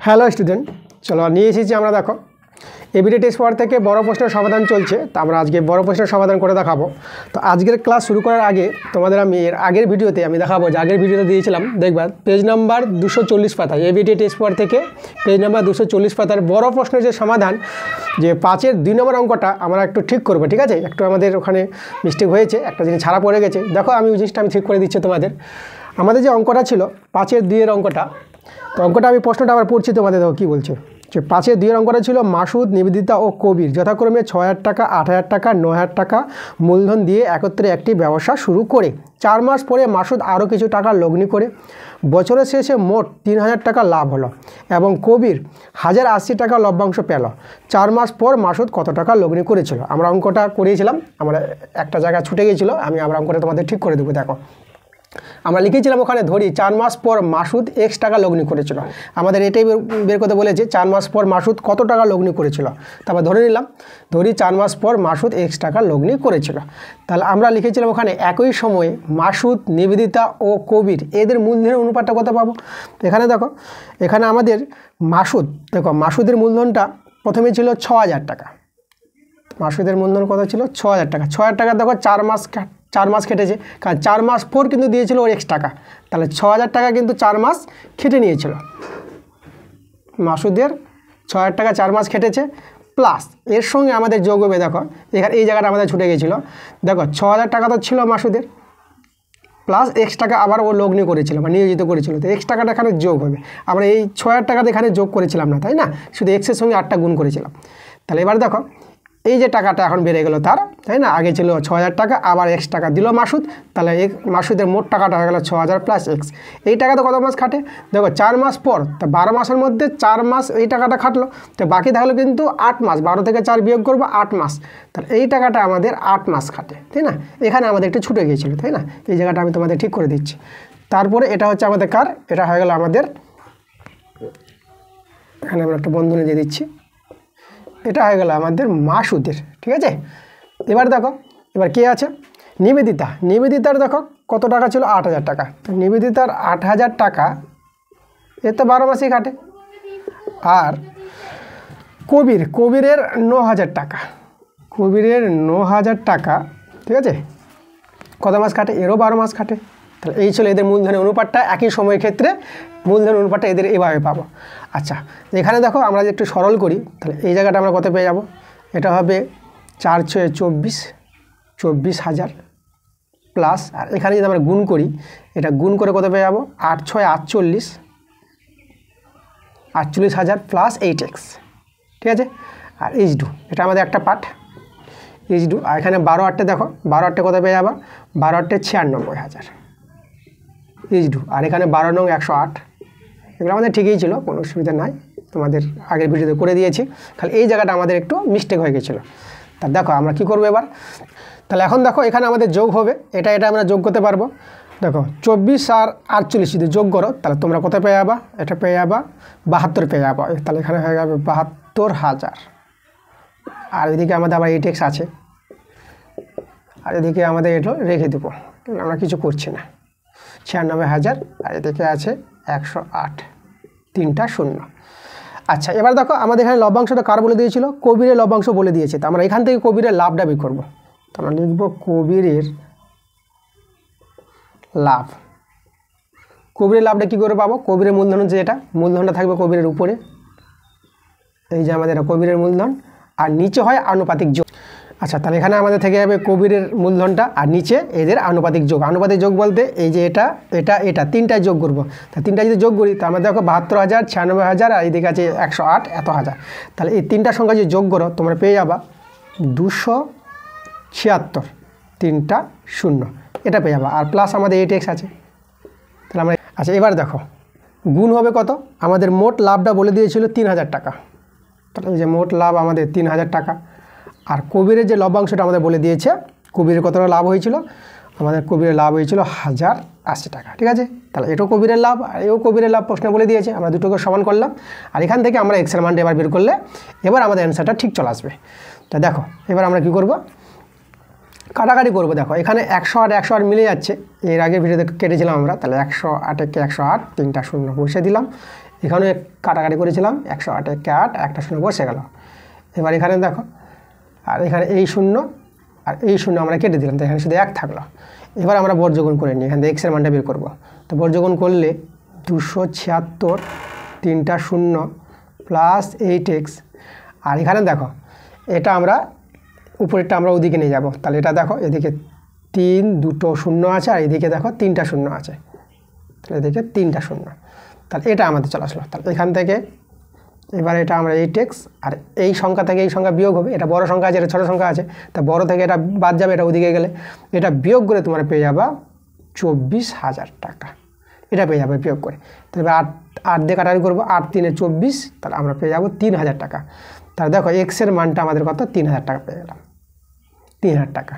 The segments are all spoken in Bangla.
হ্যালো স্টুডেন্ট, চলো নিয়ে এসেছি আমরা। দেখো এবিডি টেস্ট পেপার থেকে বড় প্রশ্নের সমাধান চলছে, তো আমরা আজকে বড় প্রশ্নের সমাধান করে দেখাবো। তো আজকের ক্লাস শুরু করার আগে তোমাদের আমি এর আগের ভিডিওতে আমি দেখাবো, যে আগের ভিডিওতে দিয়েছিলাম দেখবা পেজ নাম্বার 240 পাতা, এবিডি টেস্ট পেপার থেকে পেজ নাম্বার 240 পাতার বড় প্রশ্নের যে সমাধান, যে 5-এর 2 নম্বর অঙ্কটা আমরা একটু ঠিক করবো। ঠিক আছে, একটু আমাদের ওখানে মিস্টেক হয়েছে, একটা জিনিস ছাড়া পড়ে গেছে। দেখো আমি ওই জিনিসটা আমি ঠিক করে দিচ্ছি তোমাদের। আমাদের যে অঙ্কটা ছিল 5-এর 2-এর অঙ্কটা, তো অঙ্কটা আমি প্রশ্নটা আবার পড়ছি তোমাদের। দেখো কী বলছে, যে 5-এর 2-এর অঙ্কটা ছিল মাসুদ, নিবেদিতা ও কবির যথাক্রমে 6,000 টাকা, 8,000 টাকা, 9,000 টাকা মূলধন দিয়ে একত্রে একটি ব্যবসা শুরু করে 4 মাস পরে মাসুদ আরও কিছু টাকা লগ্নি করে বছরের শেষে মোট 3,000 টাকা লাভ হলো এবং কবির 1,080 টাকা লভ্যাংশ পেল। 4 মাস পর মাসুদ কত টাকা লগ্নি করেছিল? আমরা অঙ্কটা করিয়েছিলাম, আমরা একটা জায়গা ছুটে গিয়েছিলো, আমরা অঙ্কটা তোমাদের ঠিক করে দেবো। দেখো আমরা লিখেছিলাম ওখানে, ধরি 4 মাস পর মাসুদ X টাকা লগ্নি করেছিল। আমাদের এটাই বের করতে বলেছে, 4 মাস পর মাসুদ কত টাকা লগ্নি করেছিল। তারপর ধরে নিলাম, ধরি 4 মাস পর মাসুদ X টাকা লগ্নি করেছিল। তাহলে আমরা লিখেছিলাম ওখানে একই সময়ে মাসুদ, নিবেদিতা ও কবির এদের মূলধনের অনুপাতটা কত পাবো। এখানে দেখো, এখানে আমাদের মাসুদ, দেখো মাসুদের মূলধনটা প্রথমে ছিল 6,000 টাকা। মাসুদের মূলধন কত ছিল? 6,000 টাকা। 6,000 টাকা দেখো 4 মাস খেটেছে, কারণ 4 মাস পর কিন্তু দিয়েছিল ওর X টাকা। তাহলে 6,000 টাকা কিন্তু 4 মাস খেটে নিয়েছিল। মাসুদের 6,000 টাকা 4 মাস খেটেছে, প্লাস এর সঙ্গে আমাদের যোগ হবে। দেখো এখানে এই জায়গাটা আমাদের ছুটে গিয়েছিলো। দেখো 6,000 টাকা তো ছিল মাসুদের, প্লাস X টাকা আবার ও লগ্নি করেছিল বা নিয়োজিত করেছিল, তো X টাকাটা এখানে যোগ হবে। আমরা এই 6,000 টাকাতে এখানে যোগ করেছিলাম না, তাই না? শুধু X-এর সঙ্গে 8টা গুণ করেছিলাম। তাহলে এবার দেখো এই যে টাকাটা এখন বেড়ে গেল তার, তাই না? আগে ছিল 6,000 টাকা, আবার X টাকা দিল মাসুদ, তাহলে মাসুদের মোট টাকাটা হয়ে গেল 6,000 প্লাস X। এই টাকা তো কত মাস খাটে? দেখো 4 মাস পর, তো 12 মাসের মধ্যে 4 মাস এই টাকাটা খাটলো, তো বাকি থাকলো কিন্তু 8 মাস। 12 থেকে 4 বিয়োগ করবো, 8 মাস। তাহলে এই টাকাটা আমাদের 8 মাস খাটে, তাই না? এখানে আমাদের একটু ছুটে গিয়েছিল, তাই না? এই জায়গাটা আমি তোমাদের ঠিক করে দিচ্ছি। তারপরে এটা হচ্ছে আমাদের কার, এটা হয়ে গেল আমাদের, এখানে আমরা একটা বন্ধনী দিয়ে দিচ্ছি, এটা হয়ে গেল আমাদের মাসুদের। ঠিক আছে, এবার দেখো এবার কে আছে? নিবেদিতা। নিবেদিতার দেখো কত টাকা ছিল? 8,000 টাকা। তো নিবেদিতার 8,000 টাকা এ তো 12 মাসই কাটে। আর কবিরের 9,000 টাকা, কবিরের 9,000 টাকা, ঠিক আছে, কত মাস কাটে? এরও 12 মাস কাটে। তাহলে এই ছিল এদের মূলধনের অনুপাতটা। একই সময়ের ক্ষেত্রে মূলধনের অনুপাতটা এদের এভাবে পাবো। আচ্ছা, এখানে দেখো আমরা যদি একটু সরল করি, তাহলে এই জায়গাটা আমরা কত পেয়ে যাব? এটা হবে 4×6 = 24,000 প্লাস, আর এখানে যদি আমরা গুণ করি, এটা গুণ করে কত পেয়ে যাবো? 8×6 = 48,000 প্লাস 8x। ঠিক আছে, আর H2 এটা আমাদের একটা পার্ট, H2। আর এখানে 12/8 দেখো, 12/8 কত পেয়ে যাবা? 12/8 96,000 H2। আর এখানে 12 নং 108। এগুলো আমাদের ঠিকই ছিল, কোনো অসুবিধা নাই, তোমাদের আগের ভিডিওতে করে দিয়েছি। খালি এই জায়গাটা আমাদের একটু মিস্টেক হয়ে গেছিলো। তা দেখো আমরা কি করবো এবার। তাহলে এখন দেখো এখানে আমাদের যোগ হবে, এটা আমরা যোগ করতে পারবো। দেখো 24 আর 48 যদি যোগ করো, তাহলে তোমরা কত পেয়ে যাবা? এটা পেয়ে যাবা 72 পেয়ে যাবা। তাহলে এখানে হয়ে যাবে 72,000। আর এদিকে আমাদের আবার 8x আছে, আর এদিকে আমাদের এটা রেখে দেবো, আমরা কিছু করছি না। 96,000, আর এদিকে আছে 108, 3টা 0। আচ্ছা, এবার দেখো আমাদের এখানে লভ্যাংশটা কার বলে দিয়েছিল? কবিরের লভ্যাংশ বলে দিয়েছে। তো আমরা এখান থেকে কবিরের লাভটা বের করবো। তো আমরা লিখব কবিরের লাভ। কবিরের লাভটা কী করে পাবো? কবিরের মূলধন হচ্ছে এটা, মূলধনটা থাকবে কবিরের উপরে, এই যে আমাদের কবিরের মূলধন, আর নিচে হয় আনুপাতিক যোগ। আচ্ছা, তাহলে এখানে আমাদের থেকে যাবে কবিরের মূলধনটা, আর নিচে এদের আনুপাতিক যোগ। আনুপাতিক যোগ বলতে এই যে এটা 3টায় যোগ করবো। তা 3টা যদি যোগ করি, তার মধ্যে দেখো 72,000, 96,000, আর এদিকে আছে 108, এত হাজার। তাহলে এই 3টা সংখ্যা যদি যোগ করো, তোমরা পেয়ে যাবা 276, 3টা 0, এটা পেয়ে যাবা। আর প্লাস আমাদের 8x আছে। তাহলে আমরা, আচ্ছা এবার দেখো গুণ হবে কত? আমাদের মোট লাভটা বলে দিয়েছিল 3,000 টাকা। তাহলে এই যে মোট লাভ আমাদের 3,000 টাকা। আর কবিরের যে লভ্যাংশটা আমাদের বলে দিয়েছে, কবিরের কত লাভ হয়েছিল? আমাদের কবিরের লাভ হয়েছিল 1,080 টাকা। ঠিক আছে, তাহলে এটাও কবিরের লাভ, আর এও কবিরের লাভ প্রশ্নে বলে দিয়েছে। আমরা দুটোকে সমান করলাম, আর এখান থেকে আমরা এক্সের মানটা এবার বের করলে এবার আমাদের অ্যান্সারটা ঠিক চলে আসবে। তা দেখো এবার আমরা কী করব? কাটাকাটি করব। দেখো এখানে 108 108 মিলে যাচ্ছে, এর আগে ভিডিওতে কেটেছিলাম আমরা। তাহলে 108 কে 108, 3টা 0 বসে দিলাম। এখানে কাটাকাটি করেছিলাম 108 কে 8 একটা শূন্য বসে গেল। এবার এখানে দেখো আর এখানে এই শূন্য আর এই শূন্য আমরা কেটে দিলাম, তো এখানে শুধু 1 থাকলো। এবার আমরা বর্গগুণ করে নিই, এখান থেকে এক্সের মানটা বের করবো। তো বর্গগুণ করলে 276 3টা শূন্য প্লাস 8x, আর এখানে দেখো এটা আমরা উপরেরটা আমরা ওদিকে নিয়ে যাব, তাহলে এটা দেখো এদিকে 3 দুটো শূন্য আছে আর এদিকে দেখো 3টা শূন্য আছে, তাহলে এদিকে 3টা শূন্য, তাহলে এটা আমাদের চলে আসলো। তাহলে এখান থেকে এবার এটা আমরা 8x আর এই সংখ্যা থেকে এই সংখ্যা বিয়োগ হবে, এটা বড় সংখ্যা আছে এটা ছোটো সংখ্যা আছে, তা বড় থেকে এটা বাদ যাবে, এটা ওদিকে গেলে এটা বিয়োগ করে তোমরা পেয়ে যাবা 24,000 টাকা, এটা পেয়ে যাবে বিয়োগ করে। তাহলে 8 দিয়ে কাটাকাটি করবো, 8 3 24, তাহলে আমরা পেয়ে যাবো 3,000 টাকা। তাহলে দেখো এক্সের মানটা আমাদের কত, 3,000 টাকা পেয়ে গেলাম, 3,000 টাকা।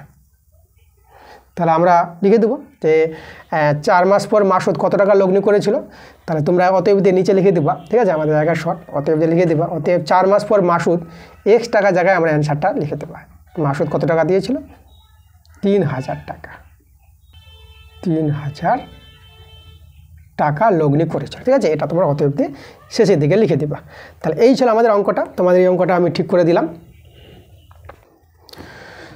তাহলে আমরা লিখে দেবো যে 4 মাস পর মাসুদ কত টাকা লগ্নি করেছিল, তাহলে তোমরা অতএব দিয়ে নিচে লিখে দেবা, ঠিক আছে, আমাদের জায়গায় শর্ট অতএব দিয়ে লিখে দেবা। অতএব 4 মাস পর মাসুদ এক্স টাকা জায়গায় আমরা অ্যান্সারটা লিখে দেবো। মাসুদ কত টাকা দিয়েছিল, 3,000 টাকা, 3,000 টাকা লগ্নি করেছিল, ঠিক আছে, এটা তোমরা অতএব দিয়ে শেষের দিকে লিখে দেবা। তাহলে এই ছিল আমাদের অঙ্কটা, তোমাদের এই অঙ্কটা আমি ঠিক করে দিলাম।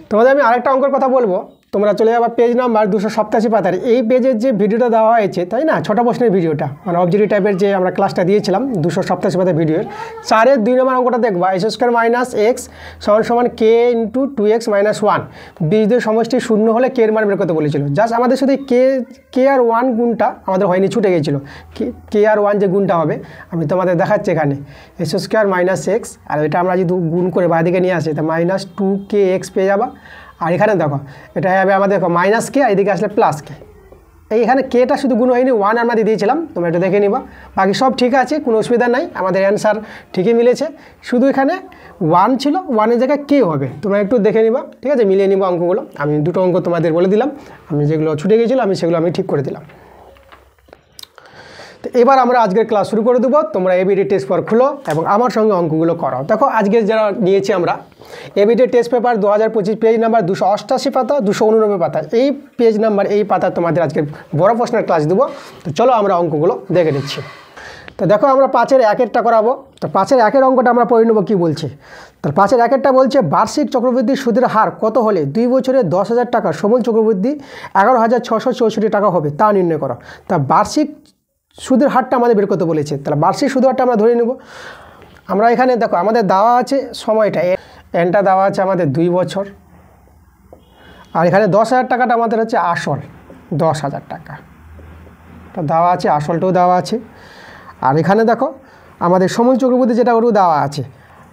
তোমাদের আমি আরেকটা অঙ্কের কথা বলবো, তোমরা চলে যাবা পেজ নাম্বার 287 পাতার, এই পেজের যে ভিডিওটা দেওয়া হয়েছে তাই না, 6টা প্রশ্নের ভিডিওটা, মানে অবজেক্টিভ টাইপের যে আমরা ক্লাসটা দিয়েছিলাম 287 পাতার ভিডিওর 4-এর 2 নম্বর অঙ্কটা দেখবা, x² - x = k × 2x - 1, বীজদের সমষ্টি শূন্য হলে কে এর মান বের করতে বলেছিল। জাস্ট আমাদের শুধু কে আর 1 গুণটা আমাদের হয়নি, ছুটে গিয়েছিল, কে আর 1 যে গুণটা হবে আমি তোমাদের দেখাচ্ছি এখানে, x² - x, আর এটা আমরা যদি গুণ করে বাঁদিকে নিয়ে আসি তা -2kx পেয়ে যাবা। আর এখানে দেখো এটা হবে আমাদের মাইনাস কে, এদিকে আসলে প্লাস কে, এইখানে কেটা শুধু গুণ হয়নি, 1 আমরা দিয়ে দিয়েছিলাম, তোমরা এটা দেখে নিবা, বাকি সব ঠিক আছে, কোনো অসুবিধা নাই, আমাদের অ্যান্সার ঠিকই মিলেছে, শুধু এখানে 1 ছিল, 1-এর জায়গায় কে হবে তোমরা একটু দেখে নিবা, ঠিক আছে, মিলিয়ে নিবা অঙ্কগুলো। আমি দুটো অঙ্ক তোমাদের বলে দিলাম, আমি যেগুলো ছুটে গিয়েছিলো সেগুলো আমি ঠিক করে দিলাম। তো এবার আমরা আজকের ক্লাস শুরু করে দেবো, তোমরা এবিডি টেস্ট পেপার খুলো এবং আমার সঙ্গে অঙ্কগুলো করো। দেখো আজকের যারা নিয়েছি আমরা ABD test paper 2025 page number 288 পাতা 289 পাতা, এই পেজ নাম্বার এই পাতা তোমাদের আজকের বড় প্রশ্নের ক্লাস দেবো। তো চলো আমরা অঙ্কগুলো দেখে নিচ্ছি। তো দেখো আমরা 5-এর 1-এরটা করাবো, তো 5-এর 1-এর অঙ্কটা আমরা পড়ে নেবো কী বলছে। তাহলে 5-এর 1-এরটা বলছে বার্ষিক চক্রবৃদ্ধি সুদের হার কত হলে 2 বছরে 10,000 টাকা সমূল চক্রবৃদ্ধি 11,664 টাকা হবে তা নির্ণয় করো। তা বার্ষিক সুদের হারটা আমাদের বের করতে বলেছে, তাহলে বার্ষিক সুদের হারটা আমরা ধরে নেব। আমরা এখানে দেখো আমাদের দেওয়া আছে সময়টা, এনটা দেওয়া আছে আমাদের 2 বছর, আর এখানে 10,000 টাকাটা আমাদের হচ্ছে আসল, 10,000 টাকা তো দেওয়া আছে, আসলটাও দেওয়া আছে। আর এখানে দেখো আমাদের সমূল চক্রবৃদ্ধি যেটা ওটাও দেওয়া আছে,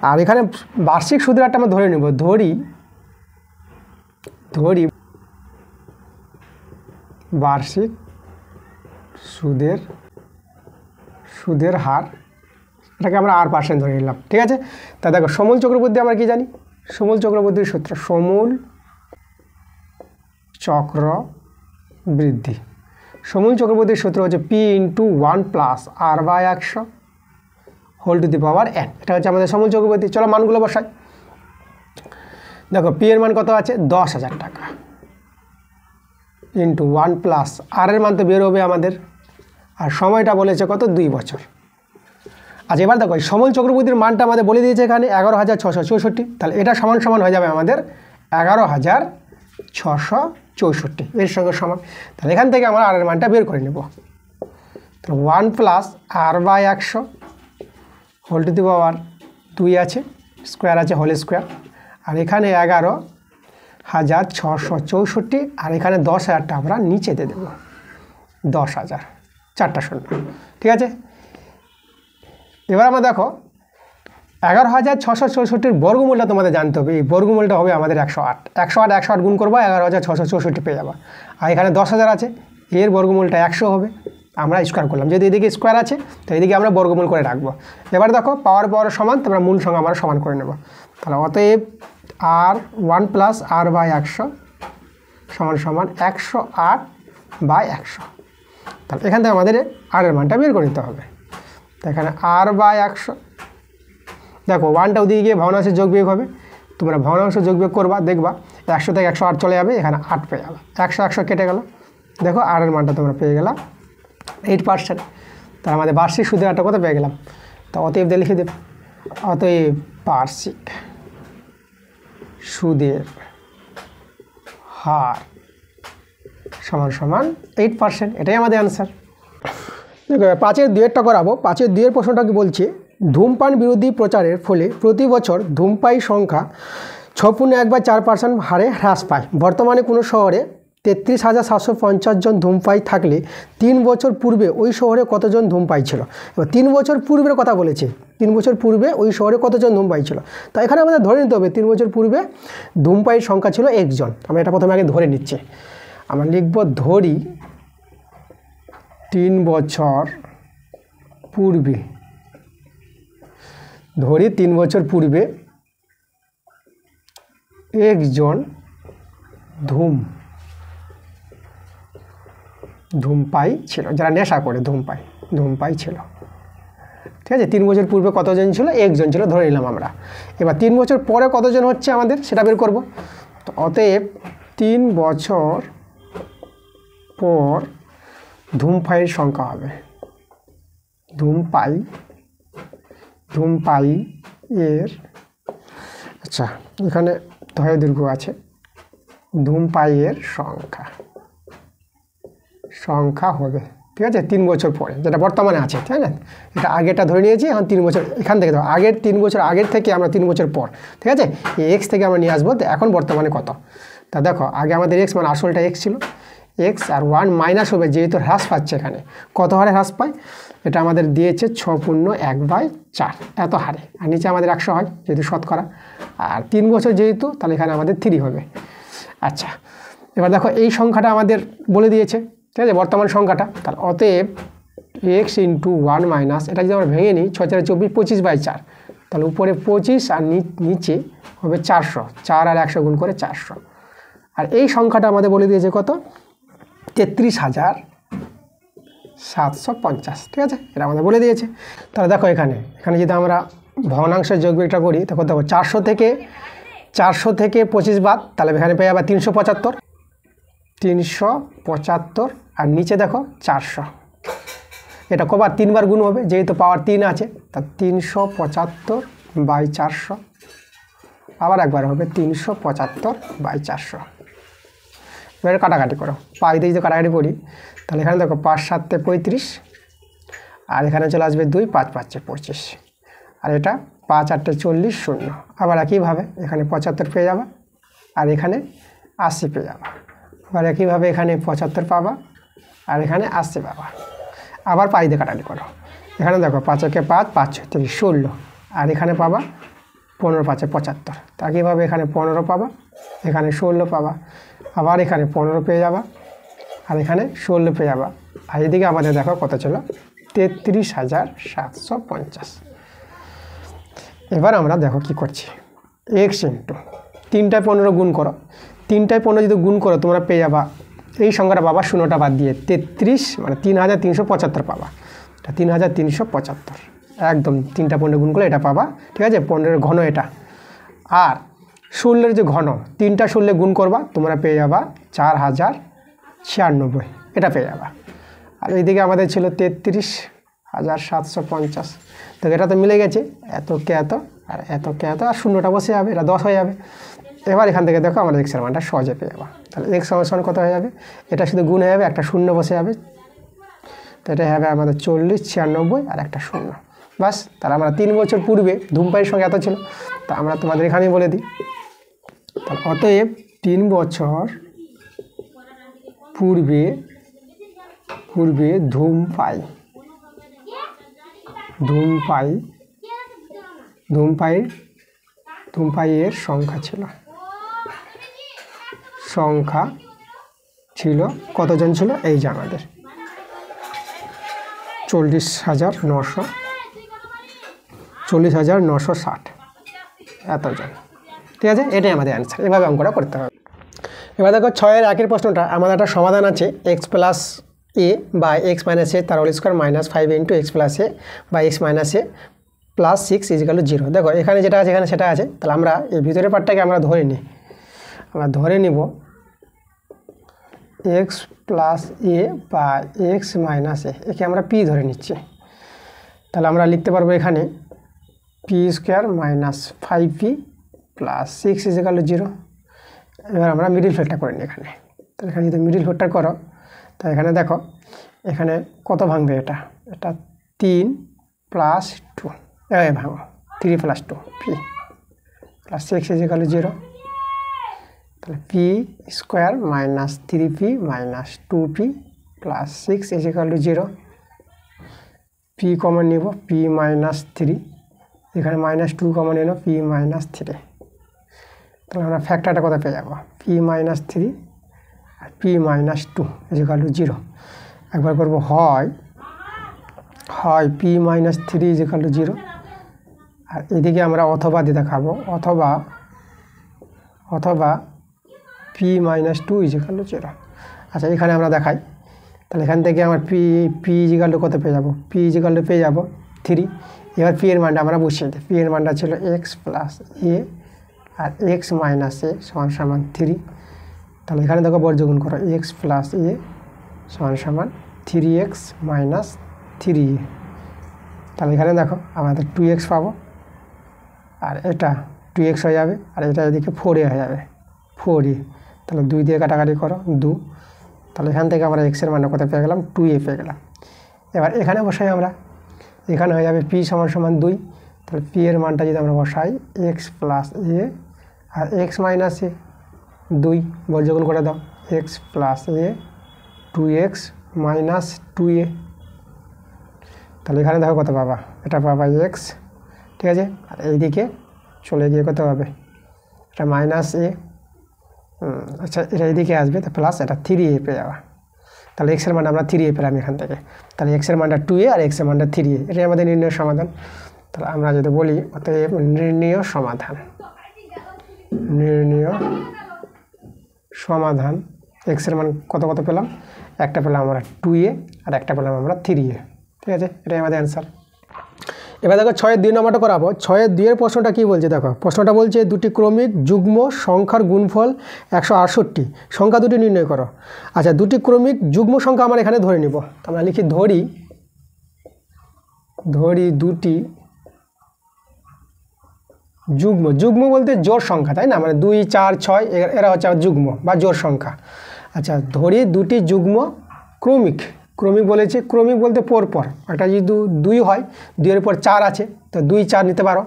আর এখানে বার্ষিক সুদের হারটা আমরা ধরে নেব, ধরি বার্ষিক সুদের হার, এটাকে আমরা R% ধরে নিলাম, ঠিক আছে। তা দেখো সমূল চক্রবৃদ্ধি আমরা কি জানি, সমূল চক্রবৃদ্ধির সূত্র, সমূল চক্রবৃদ্ধির সূত্র হচ্ছে P × 1 + R/100 whole to the power n, এটা হচ্ছে আমাদের সমূল চক্রবৃদ্ধি। চলো মানগুলো বসাই। দেখো P এর মান কত আছে 10,000 টাকা × 1 + R এর মান তো বের হবে আমাদের, আর সময়টা বলেছে কত 2 বছর। আচ্ছা এবার দেখো সমূল চক্রবৃদ্ধির মানটা আমাদের বলে দিয়েছে এখানে 11,664, তাহলে এটা সমান সমান হয়ে যাবে আমাদের 11,664 এর সঙ্গে সমান। তাহলে এখান থেকে আমরা আর এর মানটা বের করে নেব। তো 1 + R/100 হোল টু দি পাওয়ার 2 আছে, স্কোয়ার আছে, হোল স্কোয়ার, আর এখানে 11,664, আর এখানে 10,000টা আমরা নিচে দিয়ে দেবো, 10,000 4টা শূন্য, ঠিক আছে। এবার আমরা দেখো 11,664 বর্গমূলটা তোমাদের জানতে হবে, এই বর্গমূলটা হবে আমাদের 108 গুণ করবো 11,664 পেয়ে যাবো, আর এখানে 10,000 আছে, এর বর্গমূলটা 100 হবে, আমরা স্কোয়ার করলাম, যদি এদিকে স্কোয়ার আছে তো এদিকে আমরা বর্গমূল করে রাখবো। এবার দেখো পাওয়ার সমান, তোমরা মূল সঙ্গে আমরা সমান করে নেব। তাহলে অতএব R1 + R/100 সমান 108/100। তাহলে এখান থেকে আমাদের আর এর মানটা বের করে নিতে হবে। তো এখানে R/100, দেখো 1টা ওদিকে গিয়ে ভগ্নাংশের যোগ বিয়োগ হবে, তোমরা ভগ্নাংশ যোগ বিয়োগ করবা, দেখবা 100 থেকে 108 চলে যাবে, এখানে 8 পেয়ে গেল, 100 কেটে গেল, দেখো আর এর মানটা তোমরা পেয়ে গেলা 8%। তাহলে আমাদের বার্ষিক সুদের হারটা কত পেয়ে গেলাম। তো অতএব দিয়ে লিখে দেব, অতএব বার্ষিক সুদের হার সমান সমান 8%। এটাই আমাদের অ্যান্সার। দেখো 5-এর 2-এরটা করাবো। 5-এর 2-এর প্রশ্নটা কি বলছে, ধূমপান বিরোধী প্রচারের ফলে প্রতি বছর ধূমপায়ী সংখ্যা 6.1/4% হারে হ্রাস পায়। বর্তমানে কোনো শহরে 33,750 জন ধূমপায়ী থাকলে 3 বছর পূর্বে ওই শহরে কতজন ধূমপায়ী ছিল। এবার 3 বছর পূর্বের কথা বলেছে, 3 বছর পূর্বে ওই শহরে কতজন ধূমপায়ী ছিল। তো এখানে আমাদের ধরে নিতে হবে 3 বছর পূর্বে ধূমপায়ীর সংখ্যা ছিল 1 জন। আমরা এটা প্রথমে আগে ধরে নিচ্ছি। আমরা লিখব ধরি 3 বছর পূর্বে, ধরি 3 বছর পূর্বে একজন ধূমপায়ী ছিল, যারা নেশা করে ধূমপায়ী ছিল। ঠিক আছে, 3 বছর পূর্বে কতজন ছিল, 1 জন ছিল ধরে নিলাম আমরা। এবার 3 বছর পরে কতজন হচ্ছে আমাদের সেটা বের করব। তো অতএব 3 বছর পর ধূমপায়ীর সংখ্যা হবে, ধূমপায়ী এর, আচ্ছা এখানে ধয় দীর্ঘ আছে, ধূমপায়ীর সংখ্যা হবে। ঠিক আছে, 3 বছর পরে যেটা বর্তমানে আছে, ঠিক আছে, এটা আগেটা ধরে নিয়েছি। এখন 3 বছর এখান থেকে দেখো, আগের 3 বছর আগের থেকে আমরা 3 বছর পর, ঠিক আছে, এই এক্স থেকে আমরা নিয়ে আসবো। তো এখন বর্তমানে কত, তা দেখো আগে আমাদের এক্স মানে আসলটা এক্স ছিল, এক্স আর 1 মাইনাস হবে, যেহেতু হ্রাস পাচ্ছে এখানে কত হারে হ্রাস পায়, এটা আমাদের দিয়েছে 6.1/4 এত হারে, আর নিচে আমাদের 100 হয় যেহেতু শতকরা, আর 3 বছর যেহেতু, তাহলে এখানে আমাদের 3 হবে। আচ্ছা এবার দেখো এই সংখ্যাটা আমাদের বলে দিয়েছে, ঠিক আছে, বর্তমান সংখ্যাটা। তাহলে অতএব এক্স ইন্টু 1 মাইনাস, এটা যদি আমরা ভেঙে নিই 6 × 4 = 24, 25/4, তাহলে উপরে 25 আর নিচে হবে 400, 4 আর 100 গুণ করে 400। আর এই সংখ্যাটা আমাদের বলে দিয়েছে কত, 33,750। ঠিক আছে, এটা আমাদের বলে দিয়েছে। তাহলে দেখো এখানে যদি আমরা ভগ্নাংশের যোগবিয়োগটা করি, তখন দেখো 400 থেকে 25 বাদ, তাহলে এখানে পেয়ে যাবে 375, আর নিচে দেখো 400। এটা কবার 3 বার গুণ হবে, যেহেতু পাওয়ার 3 আছে, তা 375/400, আবার একবার হবে 375/400। এবারে কাটাকাটি করো, পাই দিয়ে যদি কাটাকাটি করি, তাহলে এখানে দেখো 5 × 7 = 35, আর এখানে চলে আসবে 2, 5 × 5 = 25, আর এটা 5 × 8 = 40, 0। আবার একইভাবে এখানে 75 পেয়ে যাবে, আর এখানে 80 পেয়ে যাবে। আবার একইভাবে এখানে 75 পাবা, আর এখানে 80 পাবা। আবার পাই দিয়ে কাটাকাটি করো, এখানে দেখো 5 × 5 = 5, 36, 16, আর এখানে পাবা 15 × 5 = 75। তা একইভাবে এখানে 15 পাবা, এখানে 16 পাবা, আবার এখানে 15 পেয়ে যাবা, আর এখানে 16 পেয়ে যাবা। আর এদিকে আমাদের দেখো কত ছিল, 33,750। এবার আমরা দেখো কি করছি, এক্স ইন্টু 3টায় 15 গুণ করো, 3টায় 15 যদি গুণ করো তোমরা পেয়ে যাবা এই সংখ্যাটা পাবা, 0টা বাদ দিয়ে 33, মানে 3,375 পাবা। এটা 3,375 একদম, 3টা 15 গুণ করলে এটা পাবা। ঠিক আছে, 15-এর ঘন এটা, আর 16-এর যে ঘন, 3টা 16 গুণ করবা তোমরা পেয়ে যাবা 4,096, এটা পেয়ে যাবা। আর এইদিকে আমাদের ছিল 33,750। তো এটা তো মিলে গেছে, এতকে এত আর এতকে এত, আর 0টা বসে যাবে, এটা 10 হয়ে যাবে। এবার এখান থেকে দেখো আমাদের এক্সের মানটা সহজে পেয়ে যাবা। তাহলে এক্স সমান কত হয়ে যাবে, এটা শুধু গুণ হয়ে যাবে, একটা 0 বসে যাবে, তো এটা হবে আমাদের 40, 96 আর একটা 0, বাস। তাহলে আমরা 3 বছর পূর্বে ধূমপায়ীর সংখ্যা এত ছিল, তা আমরা তোমাদের এখানেই বলে দিই। তাহলে অতএব 3 বছর পূর্বে ধূমপায়ীর সংখ্যা ছিল কতজন ছিল, এই যে আমাদের 40,960 এতজন। ঠিক আছে, এটাই আমাদের অ্যান্সার। এভাবে অঙ্কটা করতে হবে। এবার দেখো 6-এর 1-এর প্রশ্নটা, আমাদের একটা সমাধান আছে, x + a by x - a তার whole square -5 × x + a by x - a + 6 = 0। দেখো এখানে যেটা আছে এখানে সেটা আছে, তাহলে আমরা এই ভিতরের পার্টটাকে আমরা ধরে নিই, আমরা ধরে নিব x + a by x - a, একে আমরা p ধরে নিচ্ছি। তাহলে আমরা লিখতে পারবো এখানে P square minus 5p plus 6 = 0। এবার আমরা মিডিল ফ্যাক্টর করে নিই এখানে। তাহলে এখানে যদি মিডিল ফ্যাক্টর করো, তো এখানে দেখো এখানে কত ভাঙবে, এটা 3 + 2, এভাবে ভাঙো 3 + 2p প্লাস 6 = 0। তাহলে P square minus 3p minus 2p plus 6 = 0। P common নিব, পি মাইনাস 3, এখানে -2 কমন নিল, পি মাইনাস 3। তাহলে আমরা ফ্যাক্টরটা কত পেয়ে যাব, পি মাইনাস 3 আর পি মাইনাস 2 = 0। একবার করব হয় পি মাইনাস 3 = 0, আর এদিকে আমরা অথবা দিয়ে দেখাবো, অথবা পি মাইনাস 2 = 0। আচ্ছা এখানে আমরা দেখাই, তাহলে এখান থেকে আমার পি = কত পেয়ে যাব, পি = পেয়ে যাব 3। এবার পি এর মানটা আমরা বসিয়ে দিই। পি এর মানটা ছিল এক্স প্লাস এ, আর এক্স মাইনাস এ সমান 3। তাহলে এখানে দেখো বর্গগুণ করো, এক্স প্লাস এ সমান 3x মাইনাস 3a। তাহলে এখানে দেখো আমাদের 2x পাবো, আর এটা 2x হয়ে যাবে, আর এটা এদিকে 4a হয়ে যাবে, 4a। তাহলে 2 দিয়ে কাটাকাটি করো 2। তাহলে এখান থেকে আমরা x এর মানটা কত পেয়ে গেলাম, 2a পেয়ে গেলাম। এবার এখানে বসাই আমরা, এখানে হয়ে যাবে পি সমান 2। তাহলে পি এর মানটা যদি আমরা বসাই এক্স প্লাস এ আর এক্স মাইনাস এ, 2 বর্গগুণ করে দাও, এক্স প্লাস এ 2x মাইনাস 2a। তাহলে এখানে দেখো কত পাবা, এটা পাবা এক্স, ঠিক আছে। আর এইদিকে চলে গিয়ে কত হবে, এটা মাইনাস এ, আচ্ছা এটা এইদিকে আসবে, তো প্লাস এটা 3a পেয়ে যাওয়া। তাহলে এক্সের মানটা আমরা 3a পেলাম এখান থেকে। তাহলে এক্সের মানটা 2a আর এক্সের মানটা 3a, এটাই আমাদের নির্ণয় সমাধান। তাহলে আমরা যদি বলি অতএব নির্ণয় সমাধান এক্সের মান কত পেলাম, একটা পেলাম আমরা 2a আর একটা পেলাম আমরা 3a, ঠিক আছে। এটাই আমাদের অ্যান্সার। এবার দেখো 6-এর 2 নম্বরটা করাবো। 6-এর 2 এর প্রশ্নটা কী বলছে দেখো, প্রশ্নটা বলছে দুটি ক্রমিক যুগ্ম সংখ্যার গুণফল 168, সংখ্যা দুটি নির্ণয় করো। আচ্ছা দুটি ক্রমিক যুগ্ম সংখ্যা আমরা এখানে ধরে নিব। আমরা লিখি ধরি দুটি যুগ্ম বলতে জোড় সংখ্যা, তাই না, মানে 2, 4, 6 এরা হচ্ছে যুগ্ম বা জোড় সংখ্যা। আচ্ছা ধরি দুটি যুগ্ম ক্রমিক বলেছে, ক্রমিক বলতে পরপর, একটা যদি 2 হয়, 2 এর পর 4 আছে, তো 2, 4 নিতে পারো।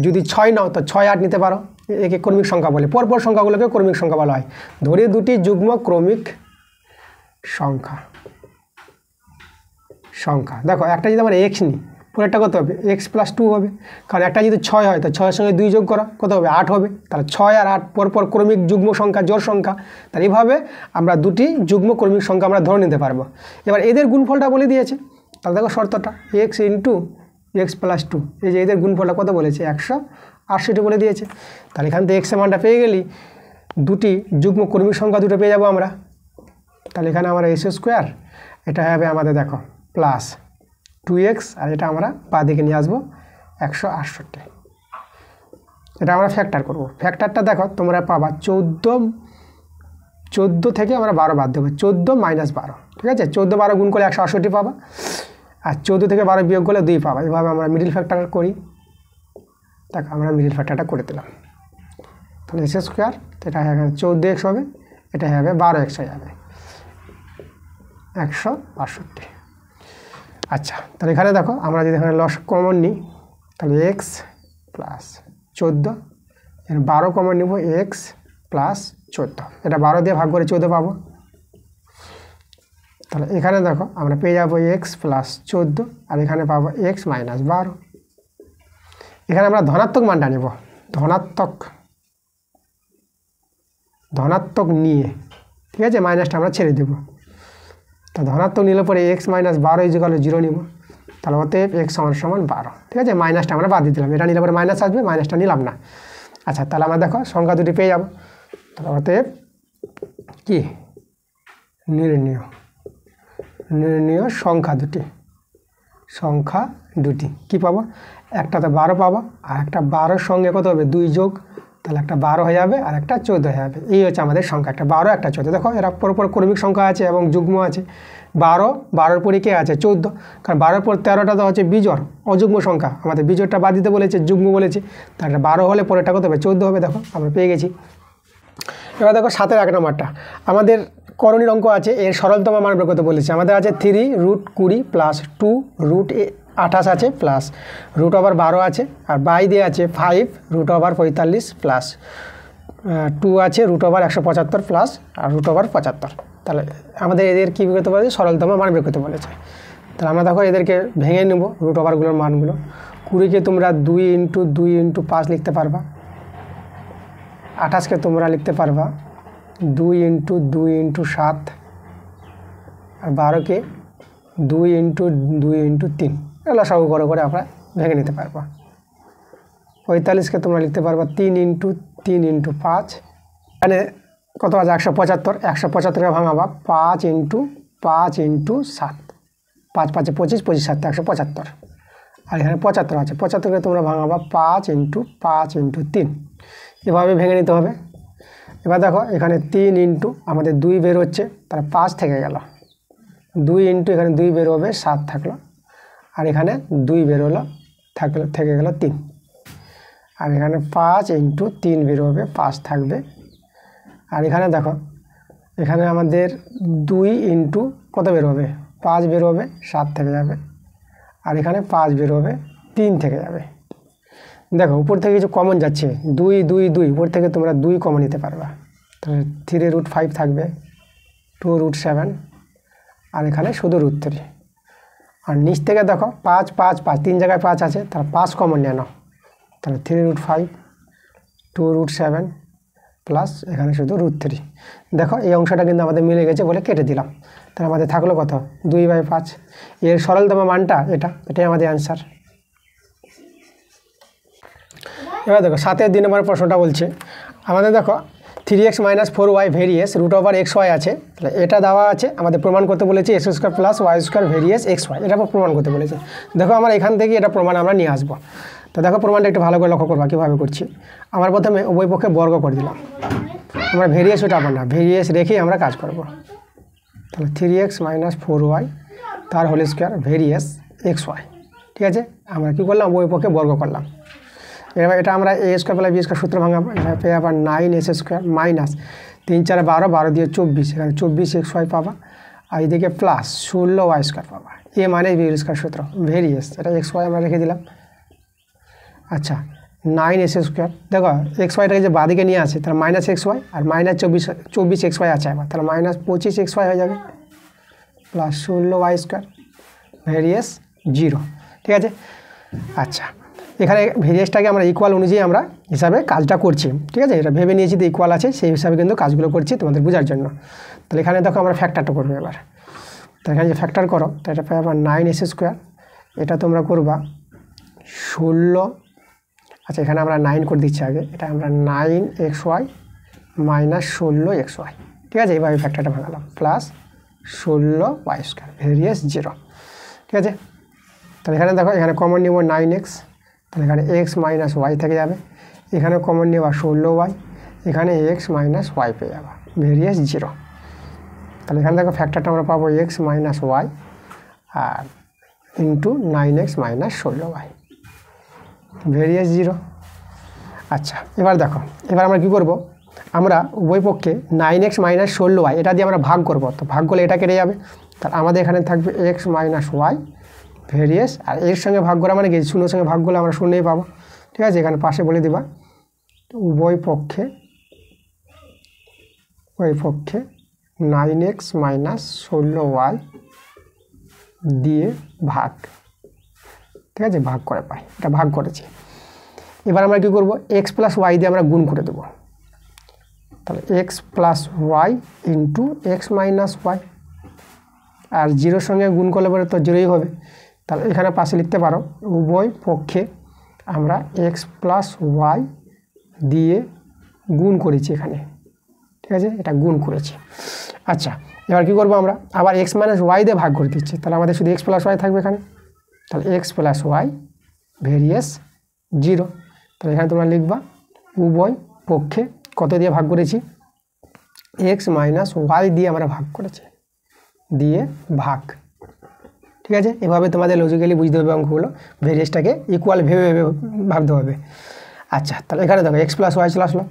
যদি 6 নাও তো 6, 8 নিতে পারো। একে ক্রমিক সংখ্যা বলে, পরপর সংখ্যাগুলোকে ক্রমিক সংখ্যা বলা হয়। ধরি দুটি যুগ্ম ক্রমিক সংখ্যা। দেখো একটা যদি আমরা এক্স নিই, পরেরটা কত হবে, এক্স প্লাস 2 হবে, কারণ একটা যদি 6 হয় তো 6-এর সঙ্গে 2 যোগ করা কত হবে, 8 হবে। তাহলে 6 আর 8 পরপর ক্রমিক যুগ্ম সংখ্যা, জোড় সংখ্যা। তাহলে এইভাবে আমরা দুটি যুগ্ম ক্রমিক সংখ্যা আমরা ধরে নিতে পারবো। এবার এদের গুণফলটা বলে দিয়েছে, তাহলে দেখো শর্তটা এক্স ইন্টু এক্স প্লাস 2, এই যে এদের গুণফলটা কত বলেছে, 168 বলে দিয়েছে। তাহলে এখান থেকে এক্সের মানটা পেয়ে গেলি, দুটি যুগ্ম ক্রমিক সংখ্যা দুটো পেয়ে যাবো আমরা। তাহলে এখানে আমরা এস স্কোয়ার, এটা হবে আমাদের দেখো প্লাস 2x, আর এটা আমরা বাঁ দিকে নিয়ে আসবো 168। এটা আমরা ফ্যাক্টর করব। ফ্যাক্টরটা দেখো তোমরা পাবা 14 থেকে আমরা 12 বাদ দেবো, 14 - 12, ঠিক আছে। 14, 12 গুণ করলে 168 পাবা, আর 14 থেকে 12 বিয়োগ করলে 2 পাবা। এভাবে আমরা মিডিল ফ্যাক্টর করি। দেখো আমরা মিডিল ফ্যাক্টরটা করে দিলাম। তাহলে এস স্কোয়ার, এটা এখানে 14x হবে, এটা হবে 12x হয়ে যাবে 168। আচ্ছা তাহলে এখানে দেখো আমরা যদি এখানে লস কমন নিই, তাহলে এক্স প্লাস 14, এর 12 কমন নিব, এক্স প্লাস 14, এটা 12 দিয়ে ভাগ করে 14 পাবো। তাহলে এখানে দেখো আমরা পেয়ে যাবো এক্স প্লাস 14, আর এখানে পাবো এক্স মাইনাস 12। এখানে আমরা ধনাত্মক মানটা নেব, ধনাত্মক নিয়ে, ঠিক আছে, মাইনাসটা আমরা ছেড়ে দেবো। তা ধনাত্মক নিলে পরে এক্স মাইনাস 12 = 0 নিব। তাহলে অতএব এক্স সমান 12, ঠিক আছে। মাইনাসটা আমরা বাদ দিয়ে দিলাম, এটা নিলে পরে মাইনাস আসবে, মাইনাসটা নিলাম না। আচ্ছা তাহলে আমরা দেখো সংখ্যা দুটি পেয়ে যাবো। তাহলে অতএব কি নির্ণয় সংখ্যা দুটি কী পাবো, একটাতে 12 পাবো, আর একটা 12-এর সঙ্গে কত হবে 2 যোগ, তো তাহলে একটা 12 হয়ে যাবে আর একটা 14 হয়ে যাবে। এই হচ্ছে আমাদের সংখ্যা, একটা 12 একটা 14। দেখো এরা পরপর ক্রমিক সংখ্যা আছে এবং যুগ্ম আছে। 12 পরে কে আছে 14, কারণ 12 পর 13টা তো হচ্ছে বিজোড় অযুগ্ম সংখ্যা, আমাদের বিজোড়টা বাদ দিতে বলেছে, যুগ্ম বলেছে, তাহলে 12 হলে পরেরটা কত হবে 14 হবে। দেখো আমরা পেয়ে গেছি। এবার দেখো 7-এর 1 নম্বরটা আমাদের করণীয় অঙ্ক আছে, এর সরলতম মান বের করতে বলেছে। আমাদের আছে 3√20 প্লাস 2√28 আছে প্লাস √12 আছে, আর বাই দিয়ে আছে 5√45 প্লাস 2 আছে √175 প্লাস আর √75। তাহলে আমাদের এদের কী বের করতে বলেছে, সরলতম মান বের করতে বলেছে। তাহলে আমরা দেখো এদেরকে ভেঙে নেব, √গুলোর মানগুলো। 20কে তোমরা 2 × 2 × 5 লিখতে পারবা, 28কে তোমরা লিখতে পারবা 2 × 2 × 7, আর 12কে 2 × 2 × 3। এগুলো সব করে আমরা ভেঙে নিতে পারবা। 45কে তোমরা লিখতে পারবা 3 × 3 × 5। এখানে কত আছে 175, 175কে ভাঙাবা 5 × 5 × 7, 5 5 25, 25 7 175। আর এখানে 75 আছে, 75কে তোমরা ভাঙাবা 5 × 5 × 3। এভাবে ভেঙে নিতে হবে। এবার দেখো এখানে 3 আমাদের 2 বের হচ্ছে, তার 5 থেকে গেল, 2 এখানে 2 বের হবে 7 থাকলো, আর এখানে 2 বের হলো থেকে গেল 3, আর এখানে 5 × 3 বের হবে 5 থাকবে, আর এখানে দেখো এখানে আমাদের 2 কত বের হবে 5 বের হবে 7 থেকে যাবে, আর এখানে 5 বের হবে 3 থেকে যাবে। দেখো উপর থেকে কিছু কমন যাচ্ছে, 2 2 2, উপর থেকে তোমরা 2 কমন নিতে পারবা, তাহলে 3√5 থাকবে, 2√7, আর এখানে শুধু √3। আর নিচ থেকে দেখো 5 5 5, 3 জায়গায় 5 আছে, তাহলে 5 কমন নিয়ে নাও, তাহলে 3√5, 2√7 প্লাস এখানে শুধু √3। দেখো এই অংশটা কিন্তু আমাদের মিলে গেছে বলে কেটে দিলাম। তাহলে আমাদের থাকলো কত 2/5। এর সরলতম মানটা এটাই আমাদের অ্যান্সার। এবার দেখো 7-এর 2 নম্বর প্রশ্নটা বলছে আমাদের, দেখো 3x - 4y ভেরিয়েস √xy আছে, তাহলে এটা দেওয়া আছে, আমাদের প্রমাণ করতে বলেছে x² + y² ভেরিয়েস xy, এটা প্রমাণ করতে বলেছে। দেখো আমরা এখান থেকে এটা প্রমাণ আমরা নিয়ে আসবো। তো দেখো প্রমাণটা একটু ভালো করে লক্ষ্য করবা কীভাবে করছি। আমার প্রথমে উভয় পক্ষে বর্গ করে দিলাম, আমরা ভেরিয়েস ওঠাবো না, ভেরিয়েস রেখেই আমরা কাজ করব। তাহলে 3x - 4y তার হোল স্কোয়ার ভেরিয়েস xy, ঠিক আছে। আমরা কী করলাম, উভয় পক্ষে বর্গ করলাম। এবার এটা আমরা a² + b² সূত্র ভাঙাবো, এটা পেয়ে আবার 9s² মাইনাস 3 4 12, 12 দিয়ে 24, এখানে 24xy পাবা, আর এদিকে প্লাস 16y² পাবা। a মানে b² সূত্র ভেরিয়েস, এটা xy আমরা রেখে দিলাম। আচ্ছা 9s², দেখো xyটাকে যে বাদিকে নিয়ে আসে, তাহলে -xy, আর -24xy আছে আবার, তাহলে -25xy হয়ে যাবে, প্লাস 16y² ভেরিয়েস 0, ঠিক আছে। আচ্ছা এখানে ভেরিয়েসটাকে আমরা ইকুয়াল অনুযায়ী আমরা হিসাবে কাজটা করছি, ঠিক আছে। এটা ভেবে নিয়েছি তো ইকুয়াল আছে, সেই হিসাবে কিন্তু কাজগুলো করছি তোমাদের বোঝার জন্য। তাহলে এখানে দেখো আমরা ফ্যাক্টরটা করবো এবার। তো এখানে যে ফ্যাক্টর করো, তো এটা পাই আবার 9s², এটা তোমরা করবা 16, আচ্ছা এখানে আমরা 9 করে দিচ্ছি আগে, এটা আমরা 9xy - 16xy, ঠিক আছে। এইভাবে ফ্যাক্টরটা ভাঙালাম, প্লাস 16y² ভেরিয়েস 0, ঠিক আছে। তাহলে এখানে দেখো এখানে কমন নিব 9x, তাহলে এখানে x - y থেকে যাবে, এখানে কমন নেওয়া 16y, এখানে x - y পেয়ে যাবে ভেরিয়েস 0। তাহলে এখানে দেখো ফ্যাক্টরটা আমরা পাবো x - y আর ইন্টু 9x - 16y ভেরিয়েস 0। আচ্ছা এবার দেখো, এবার আমরা কী করব, আমরা উভয় পক্ষে 9x - 16y এটা দিয়ে আমরা ভাগ করব, তো ভাগ করলে এটা কেটে যাবে, তাহলে আমাদের এখানে থাকবে x - y ভেরিয়েস, আর এর সঙ্গে ভাগ করা মানে কি, শূন্যর সঙ্গে ভাগ করলে আমরা শূন্যই পাবো, ঠিক আছে। এখানে পাশে বলে দিবা উভয় পক্ষে 9x - 16y দিয়ে ভাগ, ঠিক আছে, ভাগ করে পাই, এটা ভাগ করেছি। এবার আমরা কী করব, x + y দিয়ে আমরা গুণ করে দেবো, তাহলে x + y into x - y, আর 0-র সঙ্গে গুণ করলে পরে তো 0ই হবে। তাহলে এখানে পাশে লিখতে পারো উভয় পক্ষে আমরা x + y দিয়ে গুণ করেছি এখানে, ঠিক আছে, এটা গুণ করেছি। আচ্ছা এবার কী করবো, আমরা আবার x - y দিয়ে ভাগ করে দিচ্ছি, তাহলে আমাদের শুধু x + y থাকবে এখানে, তাহলে x + y ভেরিয়েস 0। তাহলে এখানে তোমরা লিখবা উভয় পক্ষে কত দিয়ে ভাগ করেছি, এক্স মাইনাস ওয়াই দিয়ে আমরা ভাগ করেছি, দিয়ে ভাগ। ঠিক আছে, এভাবে তোমাদের লজিক্যালি বুঝতে হবে অঙ্কগুলো, ভেরিয়েসটাকে ইকুয়াল ভেবে ভেবে ভাবতে হবে। আচ্ছা, তাহলে এখানে দেখো এক্স প্লাস ওয়াই চলে আসলো।